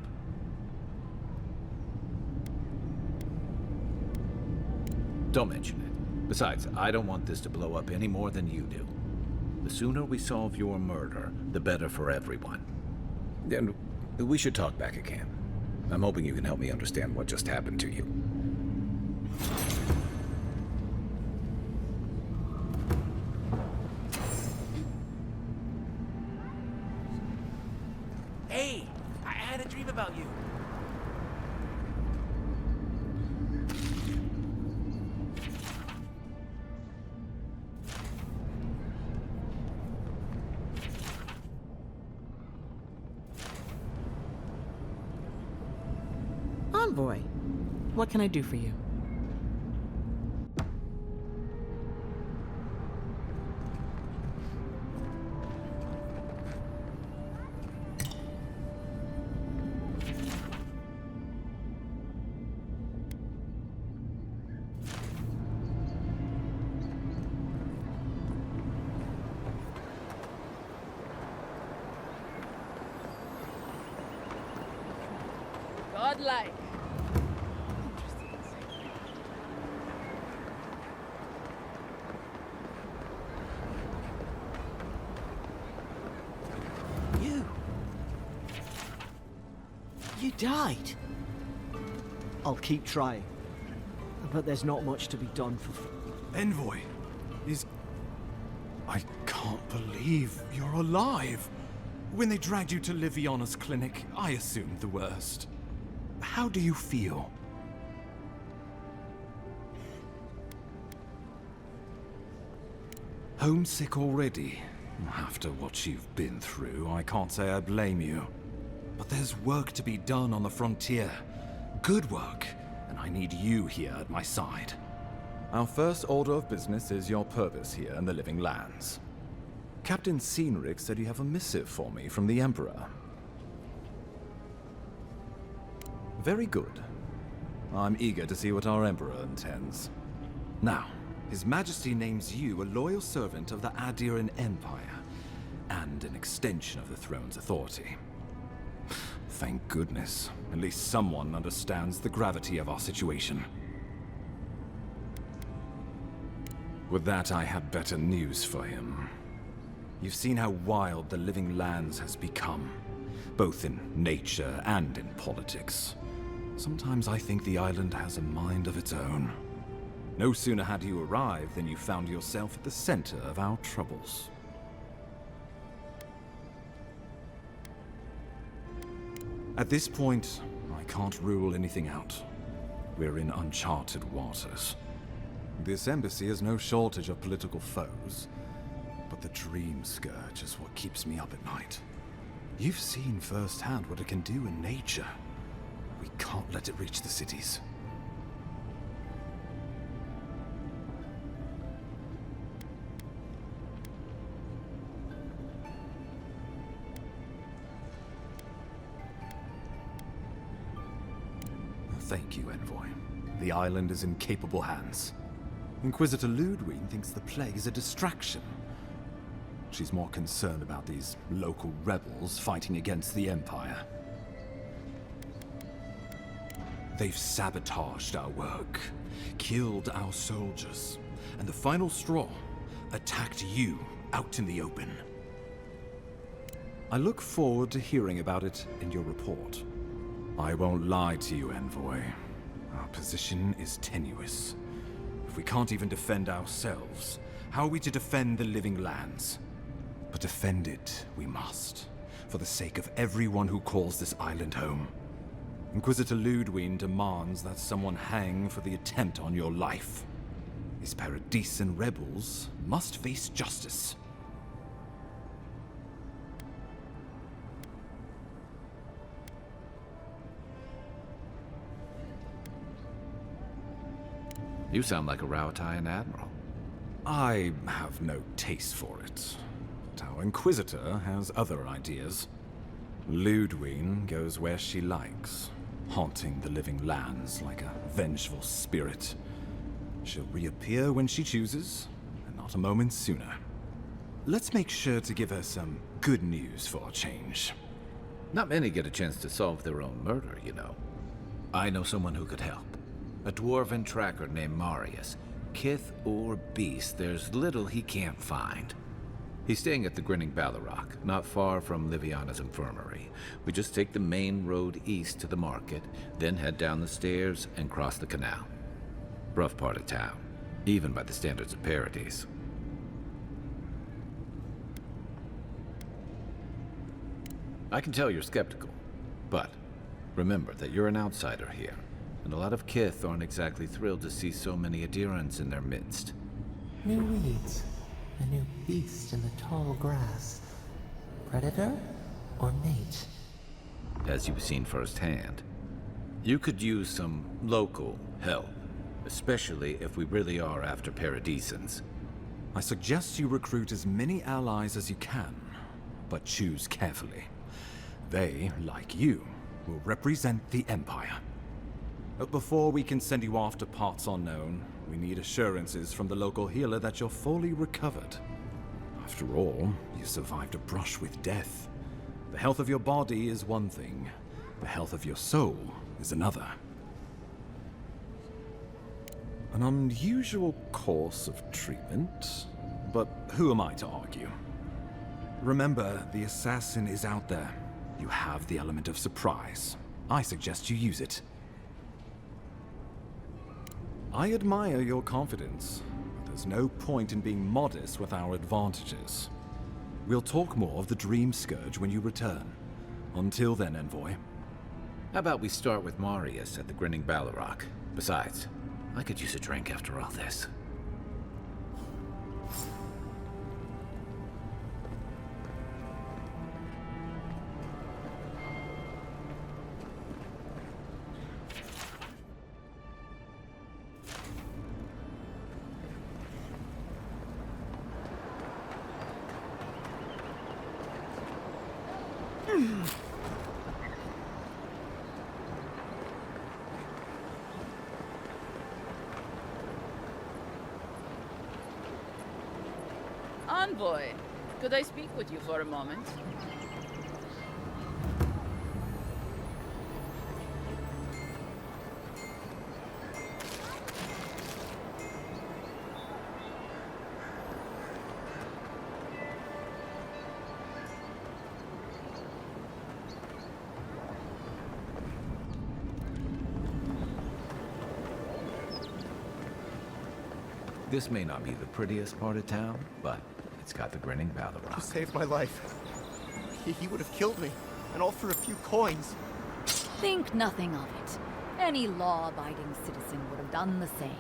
Don't mention it. Besides, I don't want this to blow up any more than you do. The sooner we solve your murder, the better for everyone. And we should talk back again. I'm hoping you can help me understand what just happened to you. Hey, I had a dream about you. Envoy, what can I do for you? Godlike. You died. I'll keep trying. But there's not much to be done for... Envoy is... I can't believe you're alive. When they dragged you to Liviana's clinic, I assumed the worst. How do you feel? Homesick already? After what you've been through, I can't say I blame you. But there's work to be done on the frontier. Good work, and I need you here at my side. Our first order of business is your purpose here in the Living Lands. Captain Cynric said you have a missive for me from the Emperor. Very good. I'm eager to see what our Emperor intends. Now, His Majesty names you a loyal servant of the Aedirran Empire, and an extension of the throne's authority. Thank goodness. At least someone understands the gravity of our situation. With that, I have better news for him. You've seen how wild the Living Lands has become, both in nature and in politics. Sometimes I think the island has a mind of its own. No sooner had you arrived than you found yourself at the center of our troubles. At this point, I can't rule anything out. We're in uncharted waters. This embassy has no shortage of political foes, but the Dream Scourge is what keeps me up at night. You've seen firsthand what it can do in nature. We can't let it reach the cities. Thank you, Envoy. The island is in capable hands. Inquisitor Ludwig thinks the plague is a distraction. She's more concerned about these local rebels fighting against the Empire. They've sabotaged our work, killed our soldiers, and the final straw, attacked you out in the open. I look forward to hearing about it in your report. I won't lie to you, Envoy. Our position is tenuous. If we can't even defend ourselves, How are we to defend the living lands? But defend it we must, for the sake of everyone who calls this island home. Inquisitor Ludwig demands that someone hang for the attempt on your life. These Paradisen rebels must face justice. You sound like a Rautian admiral. I have no taste for it, but our Inquisitor has other ideas. Ludwig goes where she likes, haunting the living lands like a vengeful spirit. She'll reappear when she chooses, and not a moment sooner. Let's make sure to give her some good news for a change. Not many get a chance to solve their own murder, you know. I know someone who could help. A dwarven tracker named Marius. Kith or beast, there's little he can't find. He's staying at the Grinning Ballarrock, not far from Liviana's infirmary. We just take the main road east to the market, then head down the stairs and cross the canal. Rough part of town, even by the standards of Paradise. I can tell you're skeptical, but remember that you're an outsider here, and a lot of Kith aren't exactly thrilled to see so many adherents in their midst. New weeds, a new beast in the tall grass. Predator or mate? As you've seen firsthand, you could use some local help, especially if we really are after Paradisans. I suggest you recruit as many allies as you can, but choose carefully. They, like you, will represent the Empire. But before we can send you off to parts unknown, we need assurances from the local healer that you're fully recovered. After all, you survived a brush with death. The health of your body is one thing, the health of your soul is another. An unusual course of treatment, but who am I to argue? Remember, the assassin is out there. You have the element of surprise. I suggest you use it. I admire your confidence, but there's no point in being modest with our advantages. We'll talk more of the Dream Scourge when you return. Until then, Envoy. How about we start with Marius at the Grinning Ballarrock? Besides, I could use a drink after all this. Envoy, could I speak with you for a moment? This may not be the prettiest part of town, but it's got the Grinning Ballarrock. You saved my life. He would have killed me, and all for a few coins. Think nothing of it. Any law-abiding citizen would have done the same.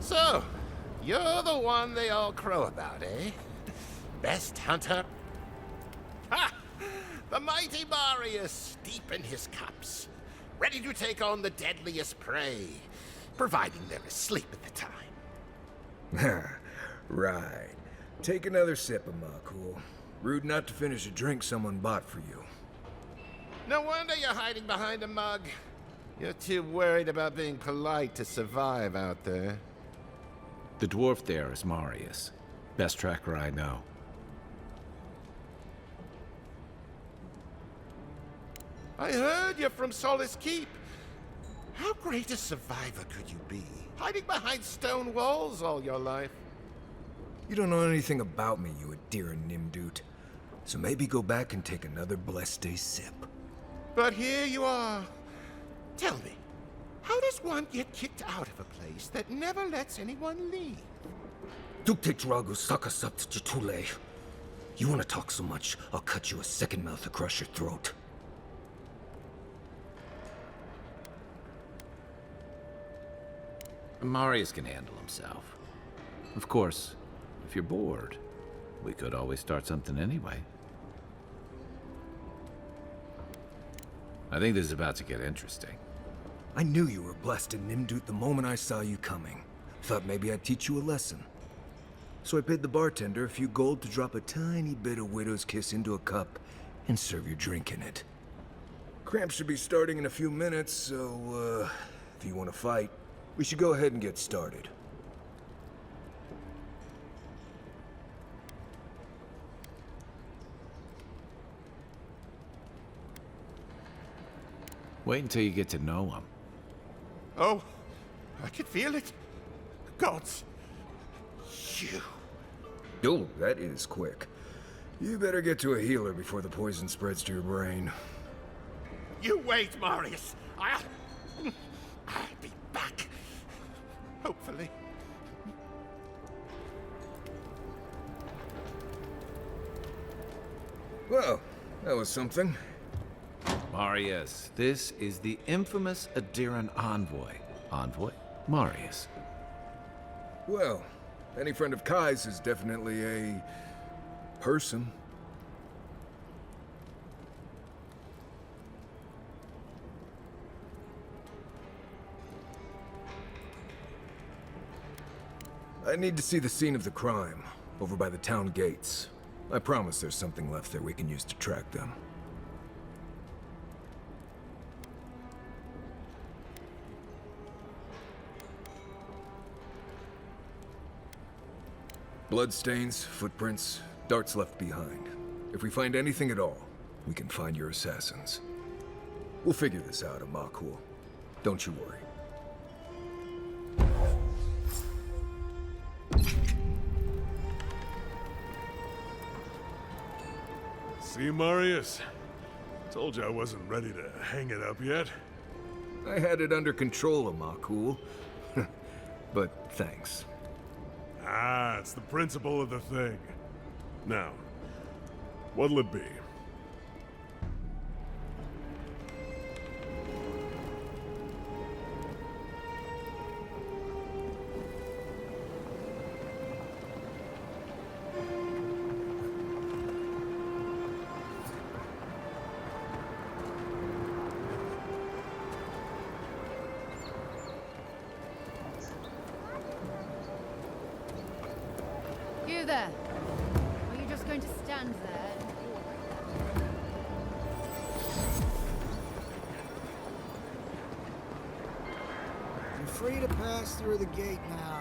So, you're the one they all crow about, eh? Best hunter? Ha! The mighty Marius, deep in his cups, ready to take on the deadliest prey, providing they're asleep at the time. Right. Take another sip of my cool. Rude not to finish a drink someone bought for you. No wonder you're hiding behind a mug. You're too worried about being polite to survive out there. The dwarf there is Marius. Best tracker I know. I heard you're from Solace Keep. How great a survivor could you be? Hiding behind stone walls all your life. You don't know anything about me, you Adira Nimdut. So maybe go back and take another blessed day sip. But here you are. Tell me, how does one get kicked out of a place that never lets anyone leave? You want to talk so much, I'll cut you a second mouth across your throat. Marius can handle himself. Of course, if you're bored, we could always start something anyway. I think this is about to get interesting. I knew you were blessed in Nimdut the moment I saw you coming. Thought maybe I'd teach you a lesson. So I paid the bartender a few gold to drop a tiny bit of Widow's Kiss into a cup and serve your drink in it. Cramps should be starting in a few minutes, so, if you want to fight, we should go ahead and get started. Wait until you get to know him. Oh, I can feel it. Gods. You. Oh, that is quick. You better get to a healer before the poison spreads to your brain. You wait, Marius. I'll be back. Hopefully. Well, that was something. Marius, this is the infamous Aedirn envoy. Envoy? Marius. Well, any friend of Kai's is definitely a person. I need to see the scene of the crime, over by the town gates. I promise there's something left there we can use to track them. Bloodstains, footprints, darts left behind. If we find anything at all, we can find your assassins. We'll figure this out, Amakul. Don't you worry. See, Marius? Told you I wasn't ready to hang it up yet. I had it under control, Amakul. But thanks. Ah, it's the principle of the thing. Now, what'll it be? You there? Or are you just going to stand there? You're free to pass through the gate now.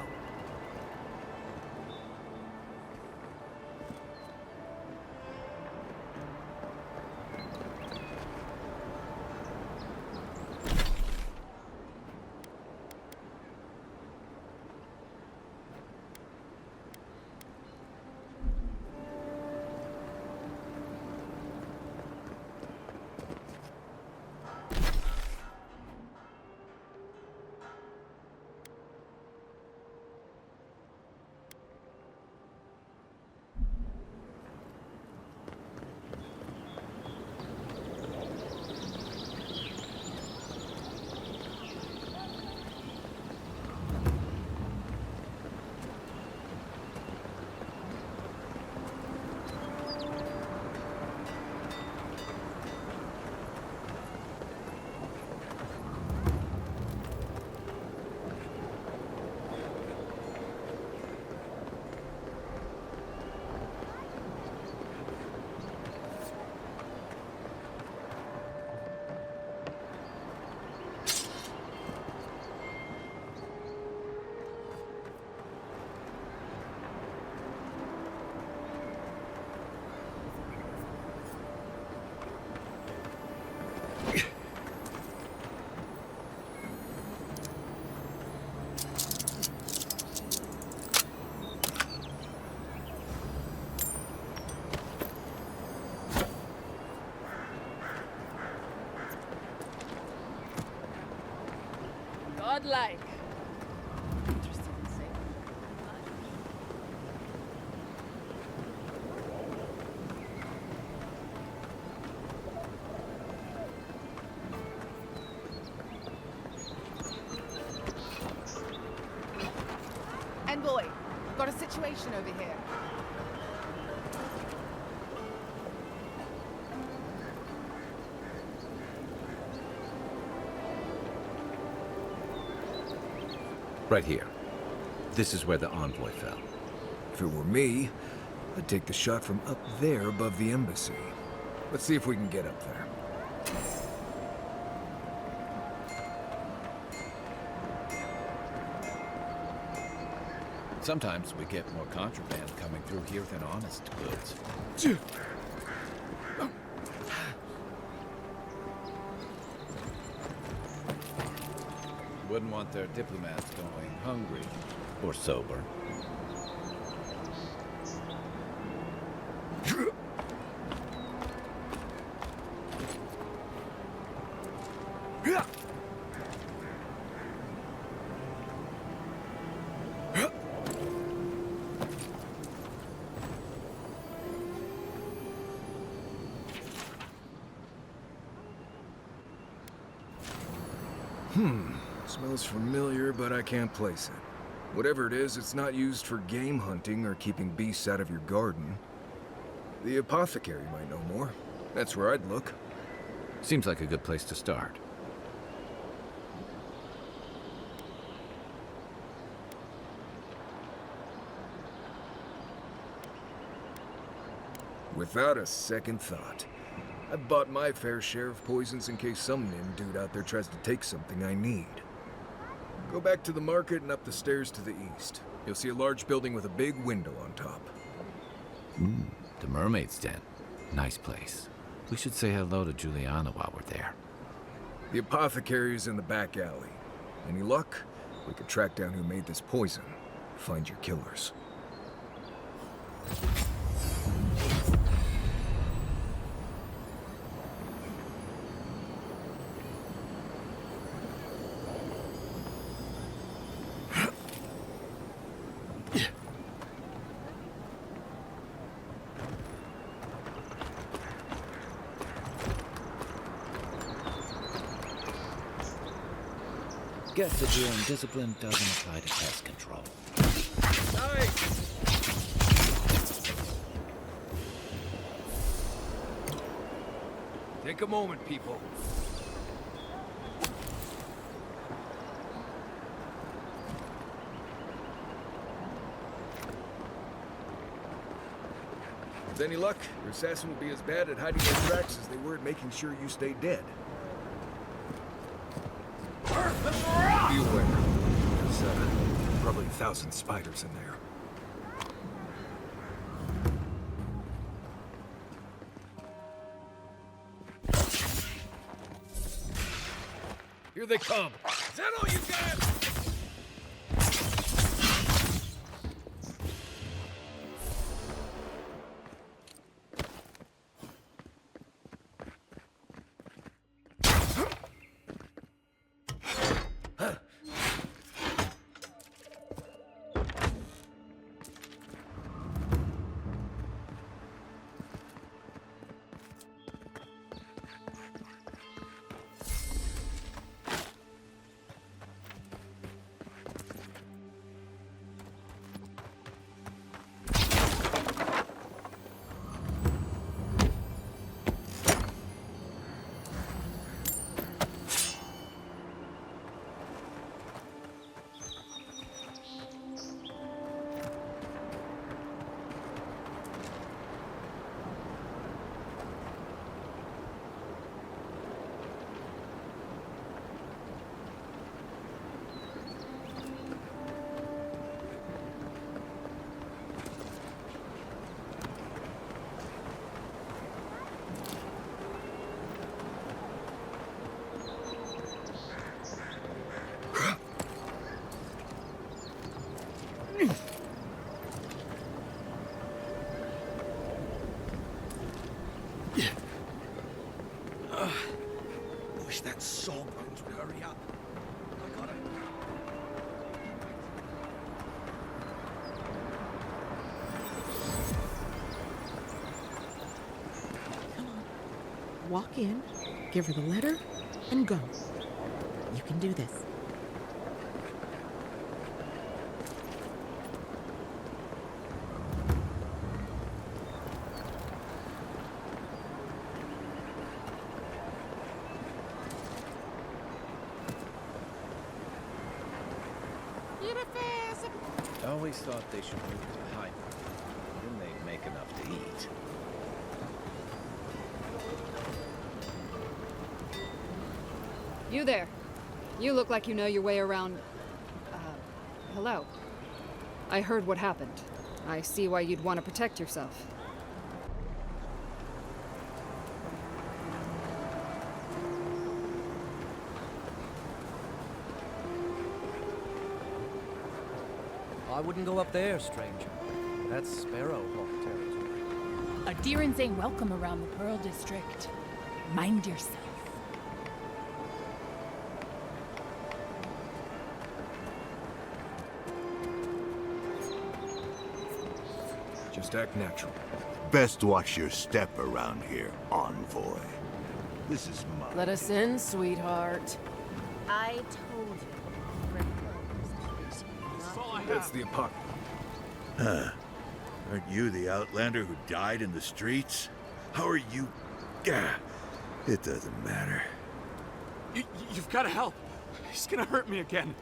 godlike. Interested in saying Envoy, got a situation over here. Right here. This is where the envoy fell. If it were me, I'd take the shot from up there above the embassy. Let's see if we can get up there. Sometimes we get more contraband coming through here than honest goods. Wouldn't want their diplomats going hungry or sober. Smells familiar, but I can't place it. Whatever it is, it's not used for game hunting or keeping beasts out of your garden. The apothecary might know more. That's where I'd look. Seems like a good place to start. Without a second thought. I've bought my fair share of poisons in case some nim dude out there tries to take something I need. Go back to the market and up the stairs to the east. You'll see a large building with a big window on top. The Mermaid's Den. Nice place. We should say hello to Juliana while we're there. The apothecary is in the back alley. Any luck? We could track down who made this poison. Find your killers. Guess the drill and discipline doesn't apply to pest control. Take a moment, people. With any luck, your assassin will be as bad at hiding their tracks as they were at making sure you stay dead. Be aware. There's probably 1,000 spiders in there. Here they come. Is that all you got? Wish that sawbones would hurry up. I gotta walk in, give her the letter, and go. You can do this. I always thought they should move to high. Then they'd make enough to eat. You there. You look like you know your way around... hello. I heard what happened. I see why you'd want to protect yourself. I wouldn't go up there, stranger. That's Sparrowhawk territory. Adherents ain't welcome around the Pearl District. Mind yourself. Just act natural. Best watch your step around here, envoy. This is my... Let us in, sweetheart. I told you. That's the apocalypse. Huh. Aren't you the outlander who died in the streets? How are you... Gah. It doesn't matter. You've got to help. He's gonna hurt me again.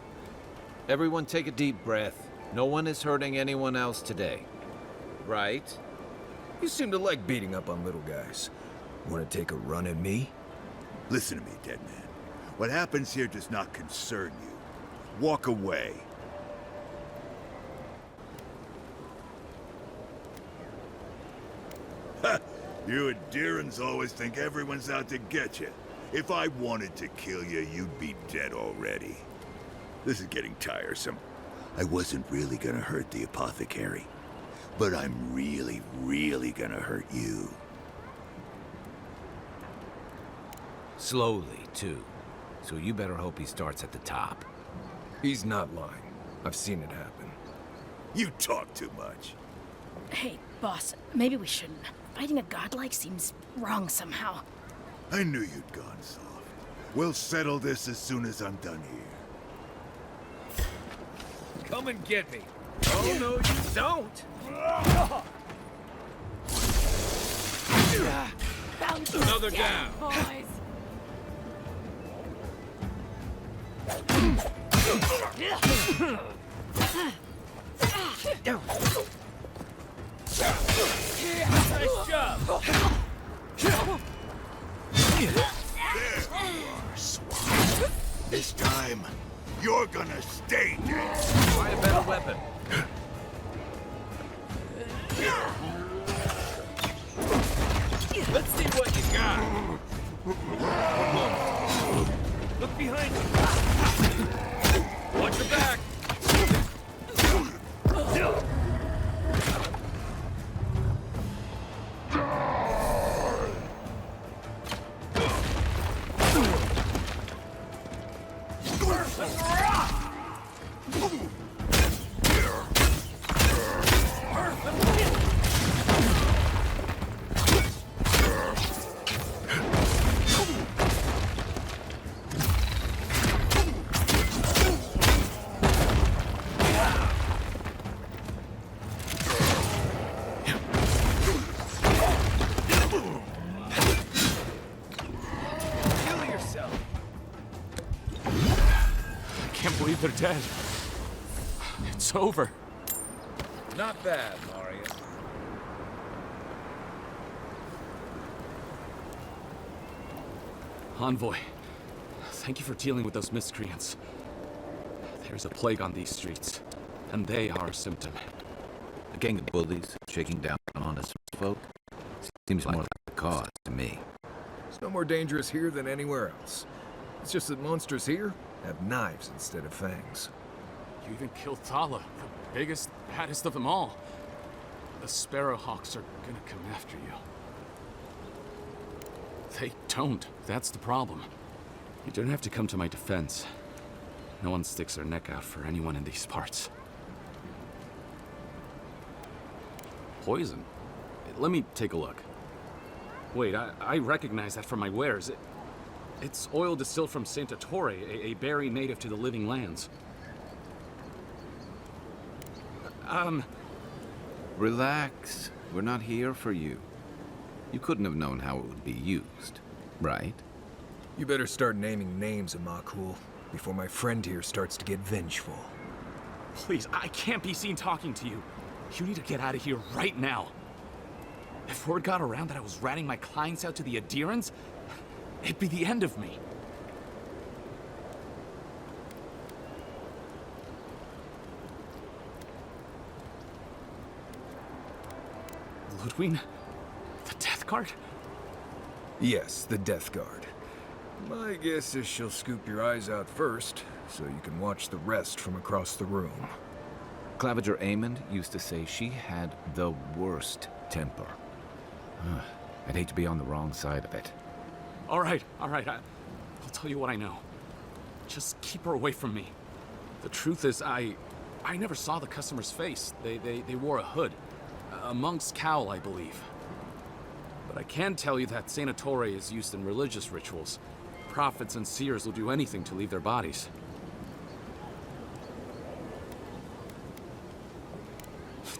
Everyone take a deep breath. No one is hurting anyone else today. Right? You seem to like beating up on little guys. Want to take a run at me? Listen to me, dead man. What happens here does not concern you. Walk away. Ha! You Aedirans always think everyone's out to get you. If I wanted to kill you, you'd be dead already. This is getting tiresome. I wasn't really gonna hurt the apothecary. But I'm really, really gonna hurt you. Slowly, too. So you better hope he starts at the top. He's not lying. I've seen it happen. You talk too much. Hey, boss, maybe we shouldn't. Fighting a godlike seems wrong somehow. I knew you'd gone soft. We'll settle this as soon as I'm done here. Come and get me. Oh, no, you don't! Another down, boys. Nice job. There you are, swine. This time, you're gonna stay dead. Try a better weapon. Let's see what you got. Look behind you. Watch your back. They're dead. It's over. Not bad, Marius. Envoy, thank you for dealing with those miscreants. There's a plague on these streets, and they are a symptom. A gang of bullies shaking down on us folk? Seems more like a cause to me. It's no more dangerous here than anywhere else. It's just that monsters here have knives instead of fangs. You even killed Thala, the biggest, baddest of them all. The Sparrowhawks are gonna come after you. They don't. That's the problem. You don't have to come to my defense. No one sticks their neck out for anyone in these parts. Poison? Let me take a look. Wait, I recognize that from my wares. It's oil distilled from Santa Torre, a berry native to the Living Lands. Relax. We're not here for you. You couldn't have known how it would be used, right? You better start naming names, Amakul, before my friend here starts to get vengeful. Please, I can't be seen talking to you. You need to get out of here right now. If word got around that I was ratting my clients out to the Adherents, it'd be the end of me. Ludwig? The Death Guard? Yes, the Death Guard. My guess is she'll scoop your eyes out first, so you can watch the rest from across the room. Claviger Amond used to say she had the worst temper. I'd hate to be on the wrong side of it. All right. I'll tell you what I know. Just keep her away from me. The truth is, I never saw the customer's face. They wore a hood. A monk's cowl, I believe. But I can tell you that Santa Torre is used in religious rituals. Prophets and seers will do anything to leave their bodies.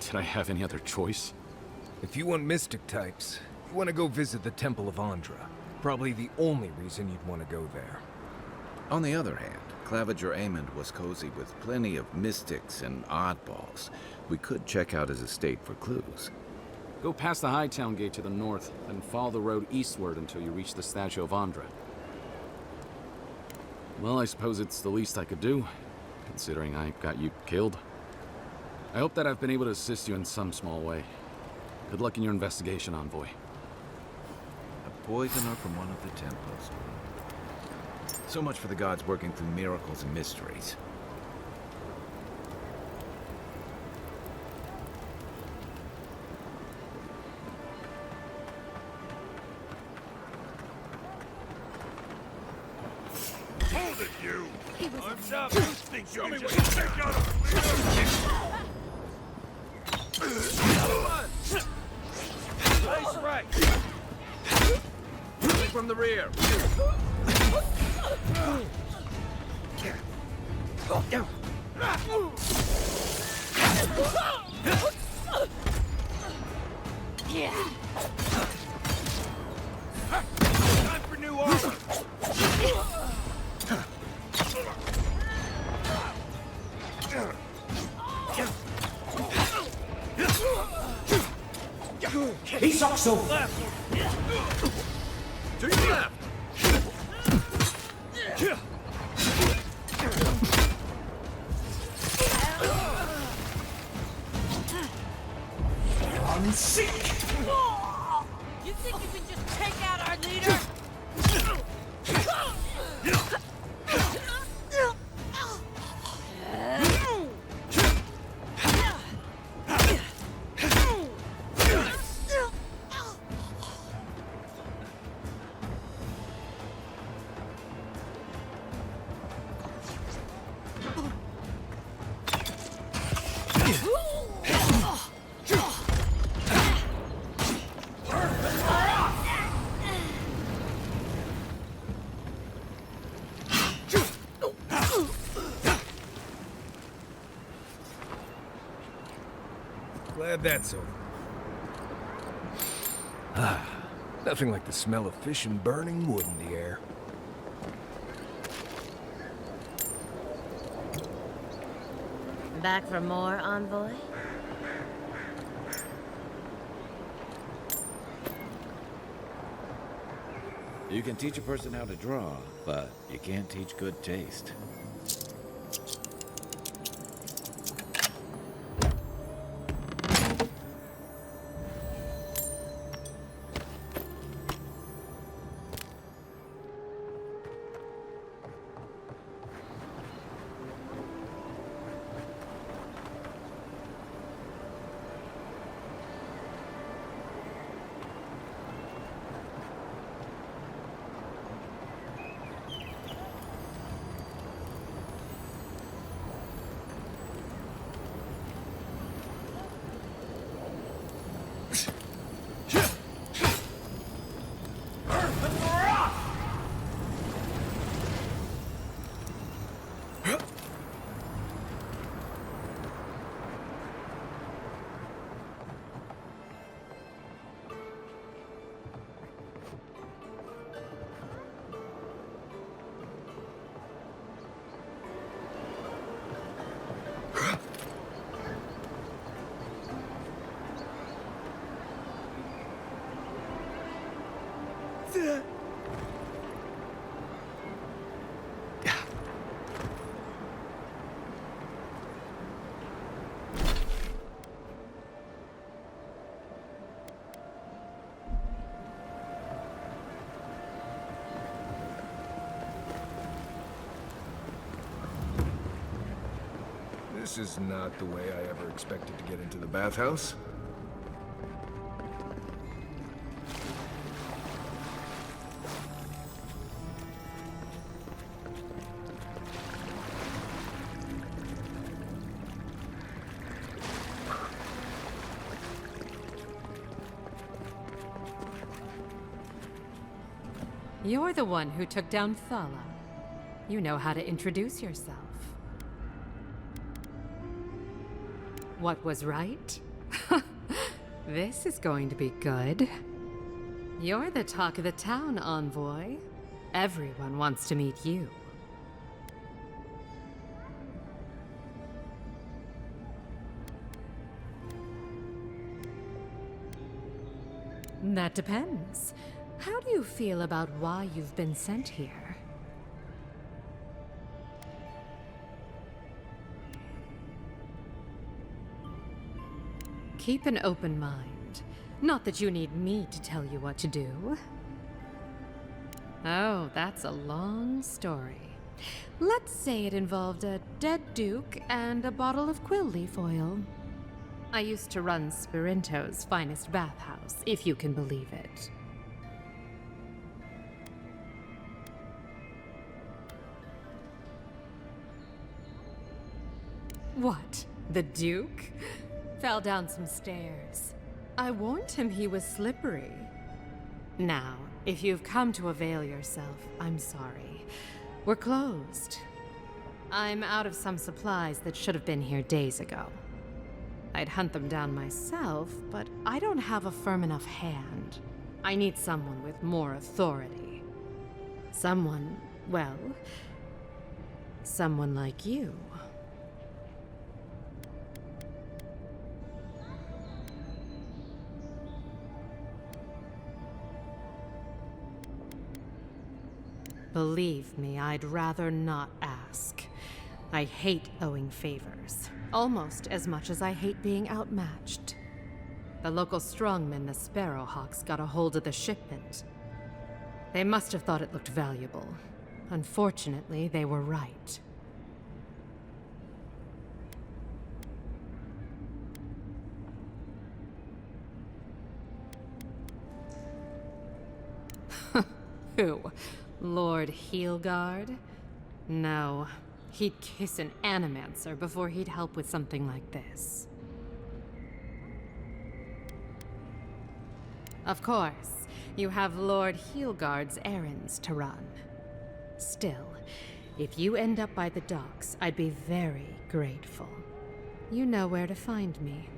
Did I have any other choice? If you want mystic types, you want to go visit the Temple of Andra. Probably the only reason you'd want to go there. On the other hand, Claviger Amond was cozy with plenty of mystics and oddballs. We could check out his estate for clues. Go past the Hightown Gate to the north, then follow the road eastward until you reach the statue of Andra. Well, I suppose it's the least I could do, considering I got you killed. I hope that I've been able to assist you in some small way. Good luck in your investigation, Envoy. A poisoner from one of the temples. So much for the gods working through miracles and mysteries. Hold it, you! Arms up! Who thinks you can just take out a Nice right. Coming from the rear. Yeah. Time for new armor. He's also left. To your left. on sick. You think you can just take out our leader? Glad that's over. Nothing like the smell of fish and burning wood in the air. Back for more, Envoy? You can teach a person how to draw, but you can't teach good taste. This is not the way I ever expected to get into the bathhouse. You're the one who took down Thala. You know how to introduce yourself. What was right? This is going to be good. You're the talk of the town, Envoy. Everyone wants to meet you. That depends. How do you feel about why you've been sent here? Keep an open mind. Not that you need me to tell you what to do. Oh, that's a long story. Let's say it involved a dead duke and a bottle of quill leaf oil. I used to run Spirinto's finest bathhouse, if you can believe it. What? The Duke? Fell down some stairs. I warned him he was slippery. Now, if you've come to avail yourself, I'm sorry. We're closed. I'm out of some supplies that should have been here days ago. I'd hunt them down myself, but I don't have a firm enough hand. I need someone with more authority. Someone, well, someone like you. Believe me, I'd rather not ask. I hate owing favors, almost as much as I hate being outmatched. The local strongmen, the Sparrowhawks, got a hold of the shipment. They must have thought it looked valuable. Unfortunately, they were right. Who? Lord Heelguard? No. He'd kiss an animancer before he'd help with something like this. Of course, you have Lord Heelguard's errands to run. Still, if you end up by the docks, I'd be very grateful. You know where to find me.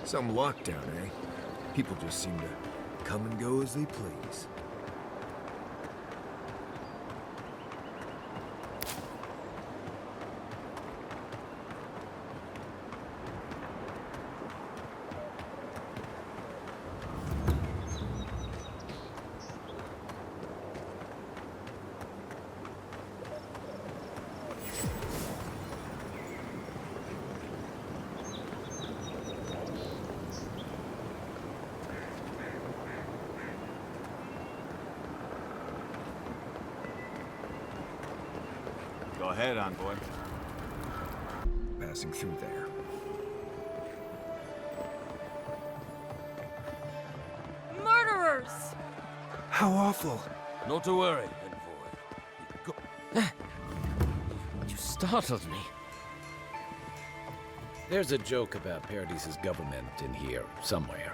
Some lockdown, eh? People just seem to come and go as they please. Go ahead, Envoy. Passing through there. yours! How awful. Not to worry, envoy. You startled me. There's a joke about Paradis's government in here somewhere.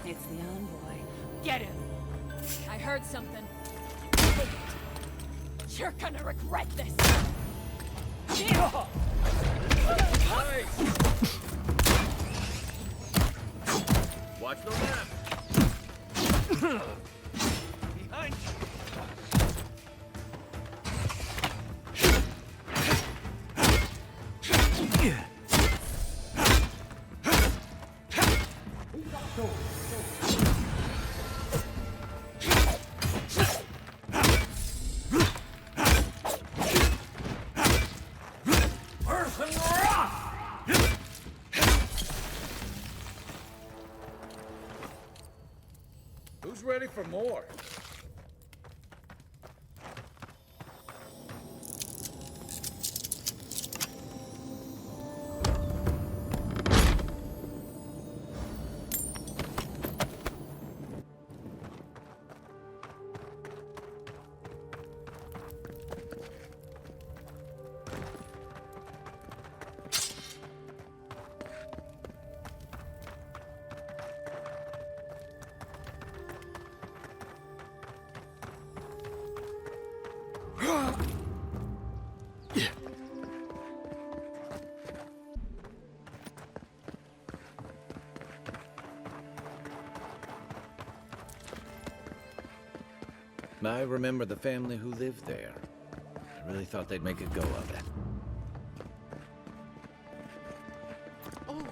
It's the envoy. Get him! I heard something. You're gonna regret this! Watch the map! Behind you! Who's ready for more? I remember the family who lived there. I really thought they'd make a go of it. Oh,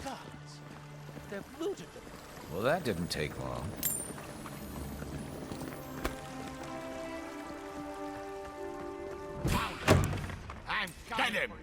gods! They've looted them. Well, that didn't take long. I'm coming Get him! for you.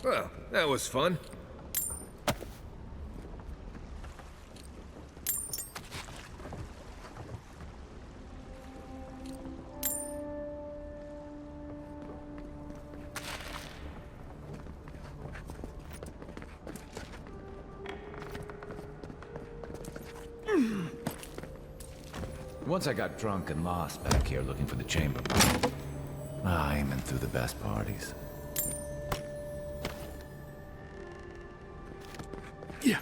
Well, that was fun. Once I got drunk and lost back here looking for the chamber. Aiming through the best parties. Yeah.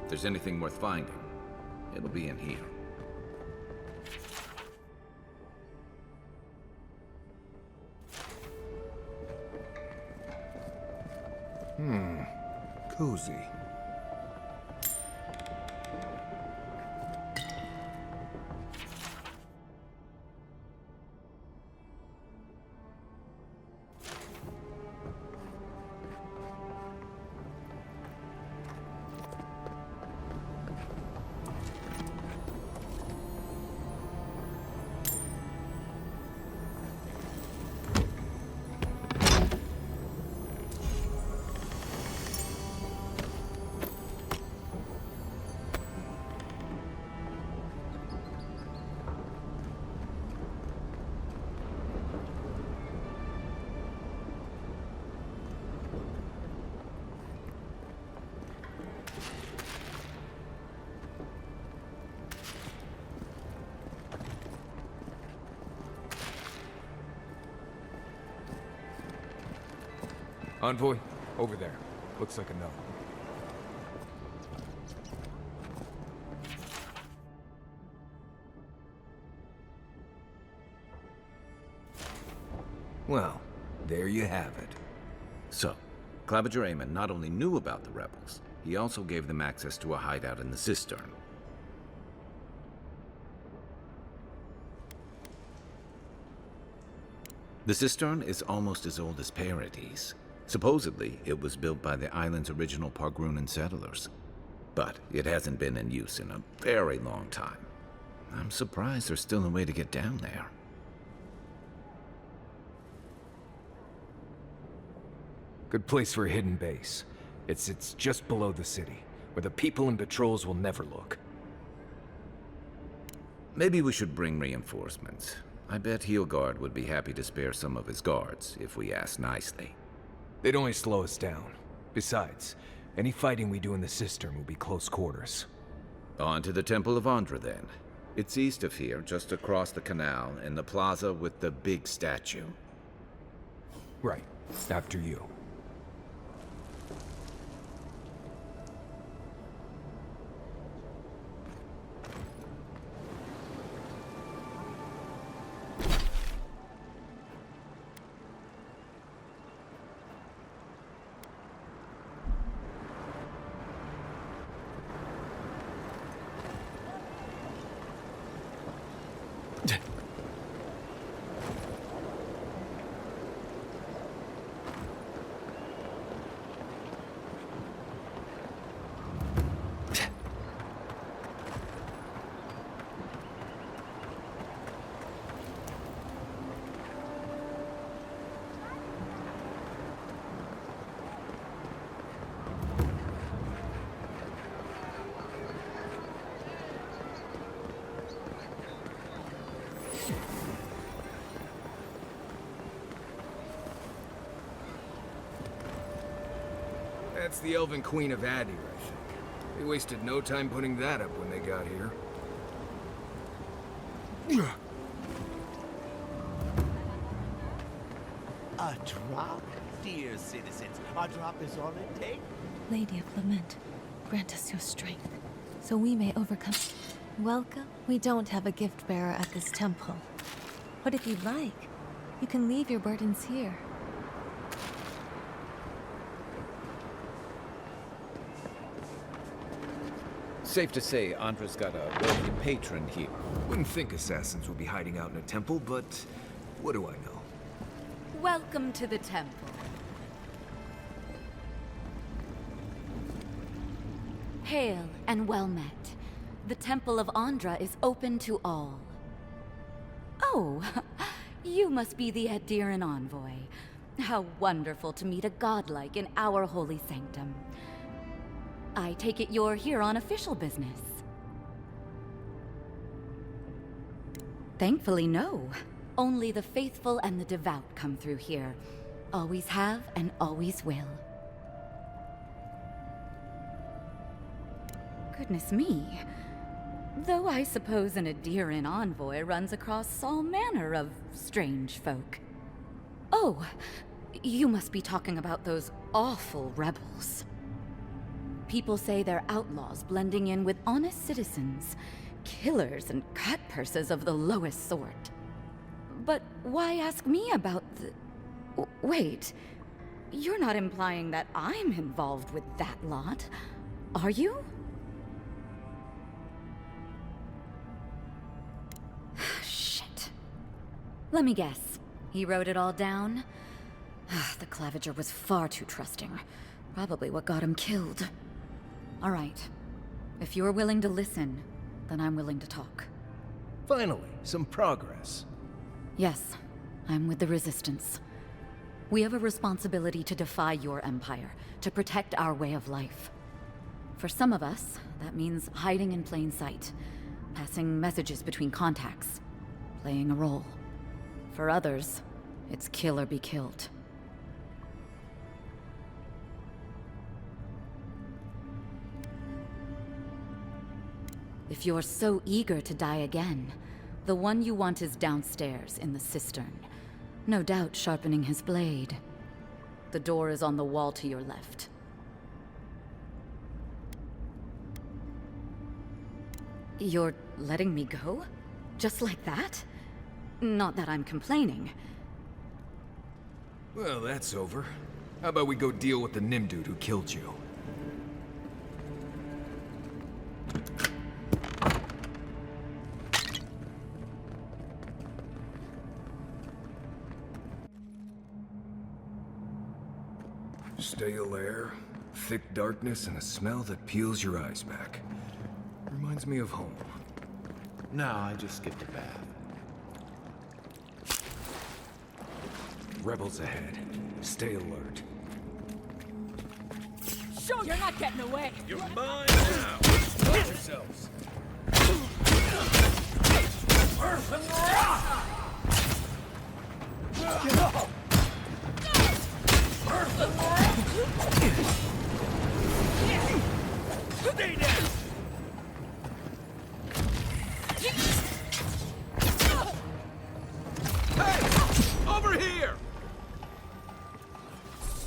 If there's anything worth finding, it'll be in here. Cozy. Envoy, over there. Looks like a no. Well, there you have it. So, Claviger Amon not only knew about the rebels, he also gave them access to a hideout in the cistern. The cistern is almost as old as Paradis. Supposedly, it was built by the island's original Pargrunan settlers. But it hasn't been in use in a very long time. I'm surprised there's still a way to get down there. Good place for a hidden base. It's just below the city, where the people and patrols will never look. Maybe we should bring reinforcements. I bet Heelguard would be happy to spare some of his guards, if we ask nicely. They'd only slow us down. Besides, any fighting we do in the cistern will be close quarters. On to the Temple of Andra, then. It's east of here, just across the canal, in the plaza with the big statue. Right. After you. That's the Elven Queen of Adir, I think. They wasted no time putting that up when they got here. A drop, dear citizens. A drop is all it takes. Lady of Lament, grant us your strength, so we may overcome. Welcome. We don't have a gift bearer at this temple. But if you'd like, you can leave your burdens here. Safe to say, Andra's got a wealthy patron here. Wouldn't think assassins would be hiding out in a temple, but what do I know? Welcome to the temple. Hail and well met. The Temple of Andra is open to all. Oh, you must be the Aediran envoy. How wonderful to meet a godlike in our holy sanctum. I take it you're here on official business. Thankfully, no. Only the faithful and the devout come through here. Always have and always will. Goodness me. Though I suppose an Aediran envoy runs across all manner of strange folk. Oh, you must be talking about those awful rebels. People say they're outlaws blending in with honest citizens, killers and cut-purses of the lowest sort. But why ask me about the... Wait, you're not implying that I'm involved with that lot, are you? Shit. Let me guess. He wrote it all down? The Claviger was far too trusting. Probably what got him killed. All right. If you're willing to listen, then I'm willing to talk. Finally, some progress. Yes, I'm with the Resistance. We have a responsibility to defy your empire, to protect our way of life. For some of us, that means hiding in plain sight, passing messages between contacts, playing a role. For others, it's kill or be killed. If you're so eager to die again, the one you want is downstairs in the cistern. No doubt sharpening his blade. The door is on the wall to your left. You're letting me go? Just like that? Not that I'm complaining. Well, that's over. How about we go deal with the Nim dude who killed you? Stale air, thick darkness, and a smell that peels your eyes back. Reminds me of home. No, I just skipped a bath. Rebels ahead. Stay alert. Show you're not getting away. You're mine now. Help yourselves. Stay down. Hey! Over here!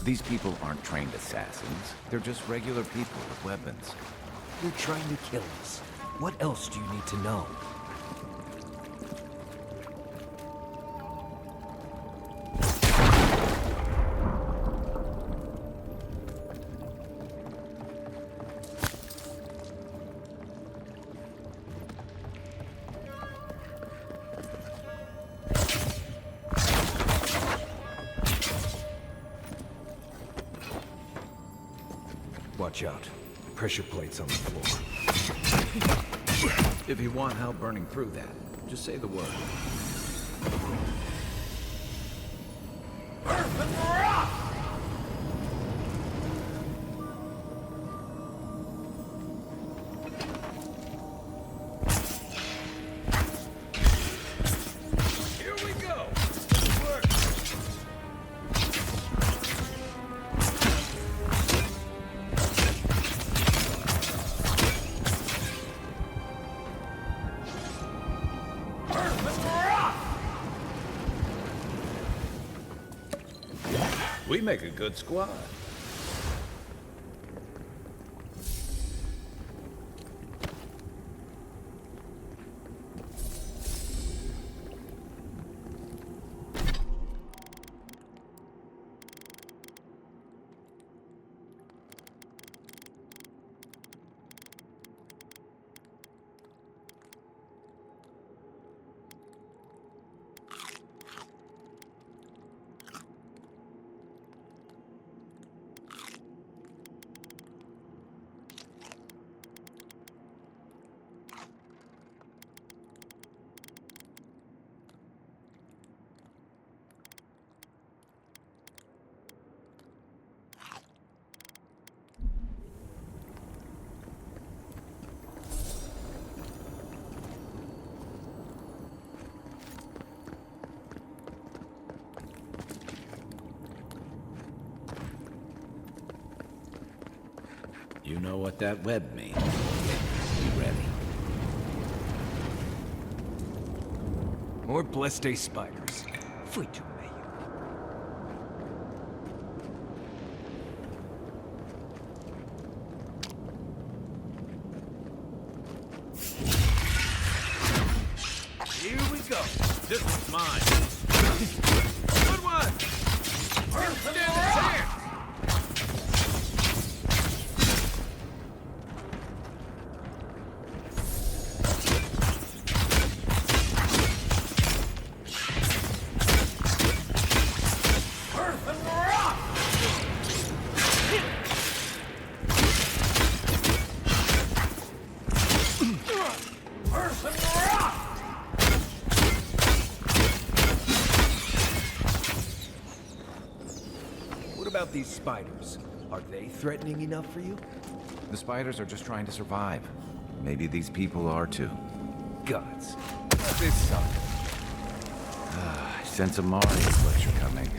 These people aren't trained assassins. They're just regular people with weapons. You're trying to kill us. What else do you need to know? Watch out. Pressure plates on the floor. If you want help burning through that, just say the word. Here we go. Work. We make a good squad. You know what that web means. Be ready. More blessed day spiders. Fui to me. Here we go. This one's mine. Good one. Stand a chance. What about these spiders? Are they threatening enough for you? The spiders are just trying to survive. Maybe these people are too. Gods. This suck. I sense a Marius lecture coming.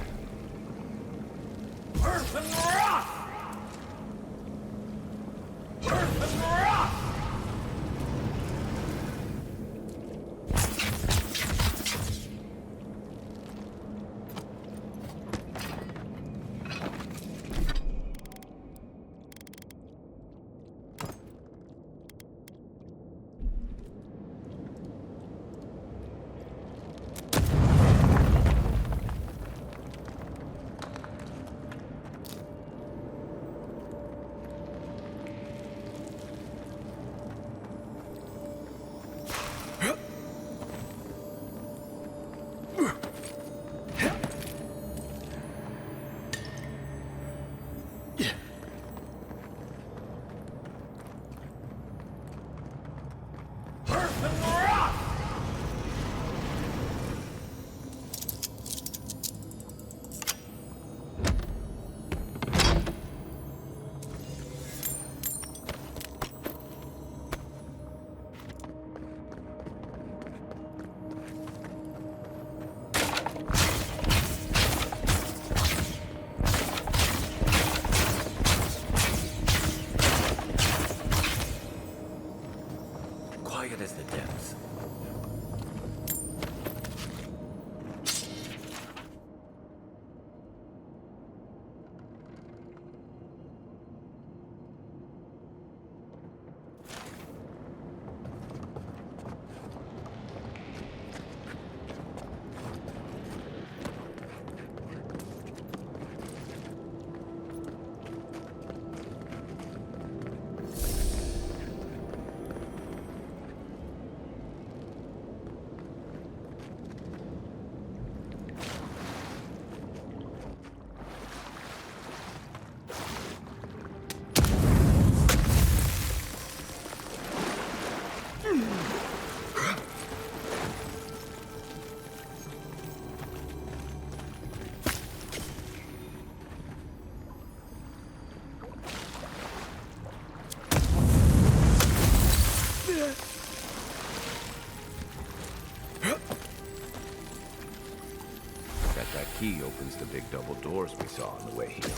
key opens the big double doors we saw on the way here.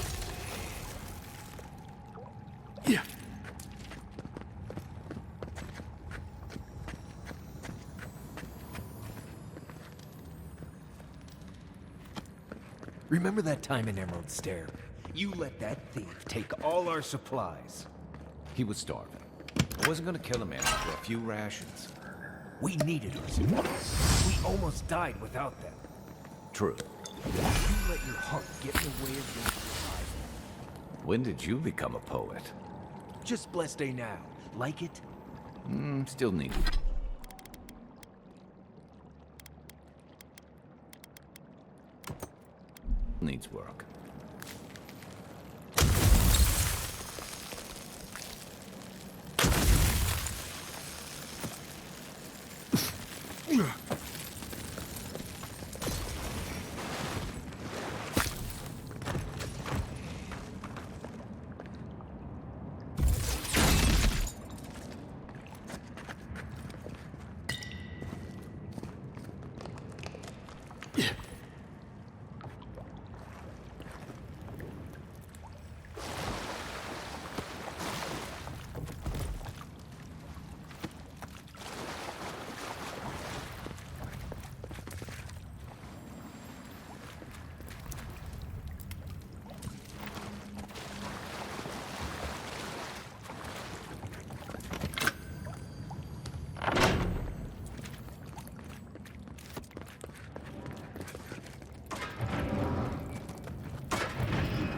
Yeah. Remember that time in Emerald Stair? You let that thief take all our supplies. He was starving. I wasn't gonna kill him, man, for a few rations. We needed our supplies. We almost died without them. True. You let your heart get in the way of your survival. When did you become a poet? Just blessed day now. Like it? Still need. Needs work.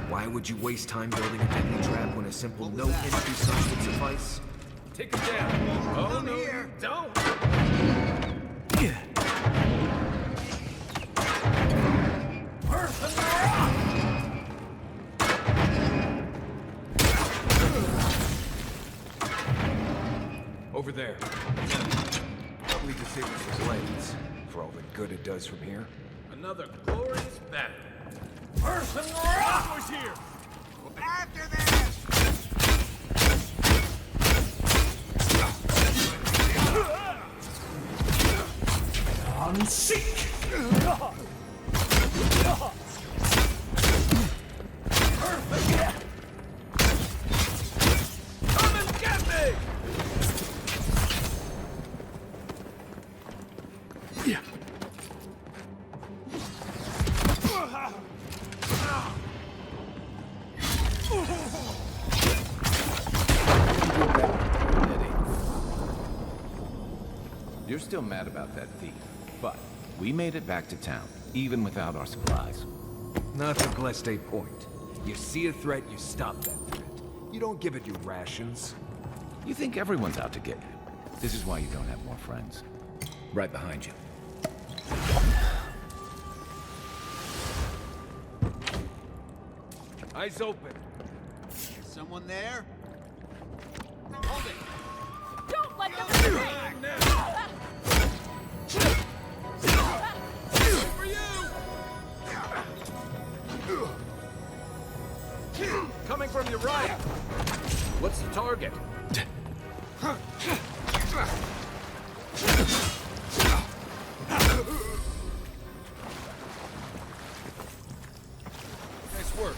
Why would you waste time building a deadly trap when a simple no entry sign would suffice? Take him down. Oh, no, you don't. Over there. Probably disables the blades, for all the good it does from here. Another glorious battle. Person Rock was here! After this! Unseek! Perfect! Come and get me! Yeah. You're still mad about that thief, but we made it back to town, even without our supplies. Not the Gleste point. You see a threat, you stop that threat. You don't give it your rations. You think everyone's out to get you. This is why you don't have more friends. Right behind you. Eyes open. Someone there? Hold it. Don't let them escape! For you! Coming from your right. What's the target? Nice work.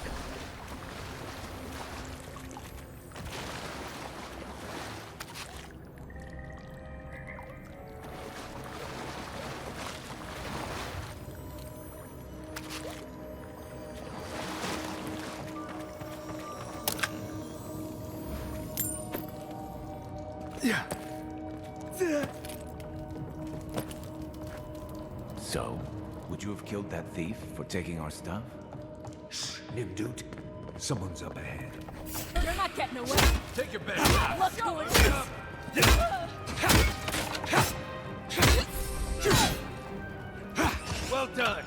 Yeah. So, would you have killed that thief for taking our stuff? Nimdut, someone's up ahead. You're not getting away! Take your best. Let's go with this! Well done.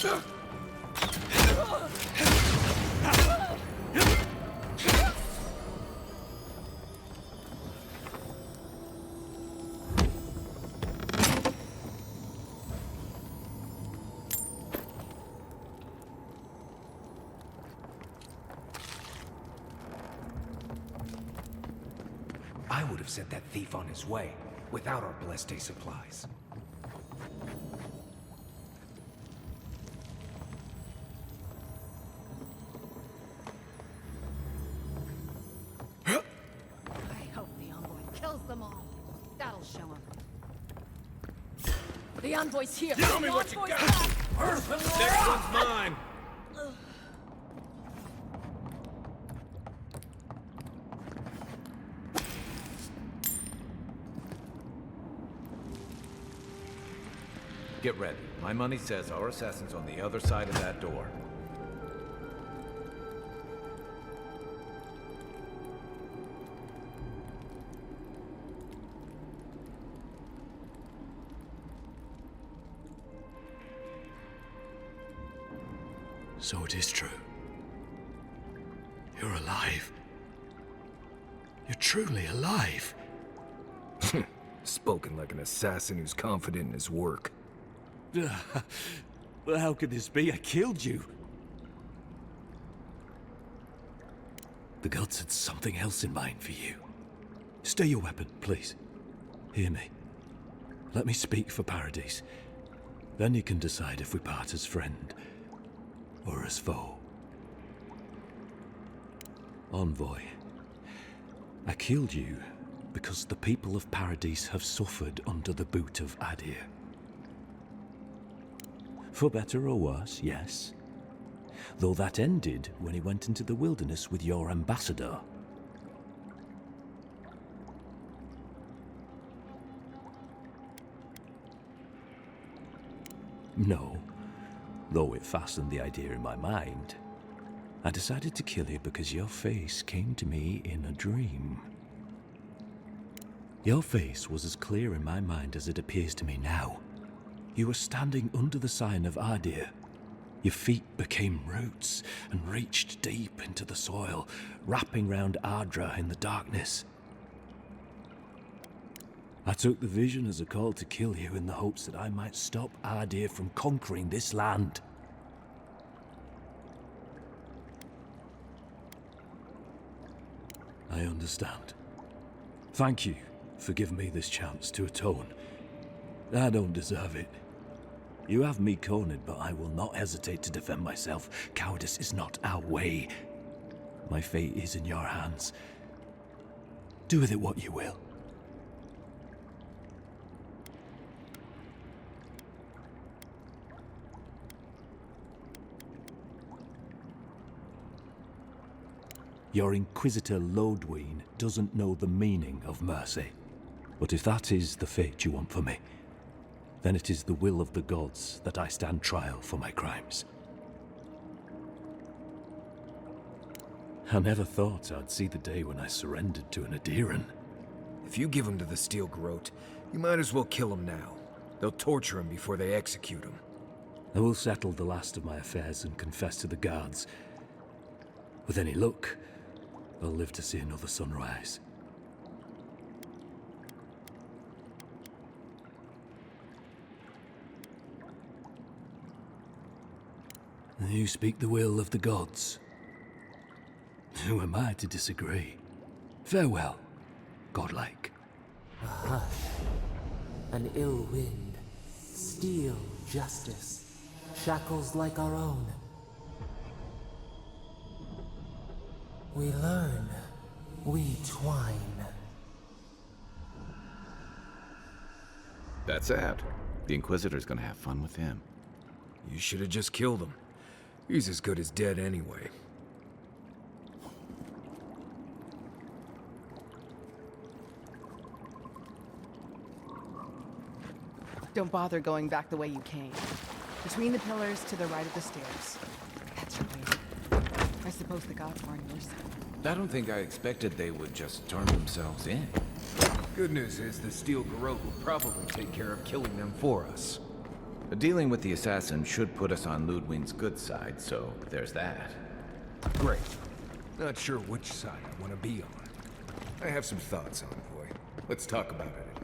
I would have sent that thief on his way, without our Bleste supplies. The envoy's here! Tell me what you got! Next one's mine! Get ready. My money says our assassin's on the other side of that door. So it is true. You're alive. You're truly alive. Spoken like an assassin who's confident in his work. Well, how could this be? I killed you. The gods had something else in mind for you. Stay your weapon, please. Hear me. Let me speak for Paradise. Then you can decide if we part as friend or as foe. Envoy, I killed you because the people of Paradise have suffered under the boot of Adir. For better or worse, yes. Though that ended when he went into the wilderness with your ambassador. No, though it fastened the idea in my mind. I decided to kill you because your face came to me in a dream. Your face was as clear in my mind as it appears to me now. You were standing under the sign of Adir. Your feet became roots and reached deep into the soil, wrapping round Ardra in the darkness. I took the vision as a call to kill you in the hopes that I might stop Adir from conquering this land. I understand. Thank you for giving me this chance to atone. I don't deserve it. You have me cornered, but I will not hesitate to defend myself. Cowardice is not our way. My fate is in your hands. Do with it what you will. Your Inquisitor Lodween doesn't know the meaning of mercy. But if that is the fate you want for me, then it is the will of the gods that I stand trial for my crimes. I never thought I'd see the day when I surrendered to an Adiran. If you give him to the Steel Garrote, you might as well kill him now. They'll torture him before they execute him. I will settle the last of my affairs and confess to the guards. With any luck, I'll live to see another sunrise. You speak the will of the gods. Who am I to disagree? Farewell, godlike. A hush, an ill wind, steel justice, shackles like our own. We learn, we twine. That's sad. The Inquisitor's gonna have fun with him. You should have just killed him. He's as good as dead anyway. Don't bother going back the way you came. Between the pillars to the right of the stairs. That's your way. I suppose the gods were on your side. I don't think I expected they would just turn themselves in. Good news is the Steel Garrote will probably take care of killing them for us. Dealing with the assassin should put us on Ludwig's good side, so there's that. Great. Not sure which side I want to be on. I have some thoughts, Envoy. Let's talk about it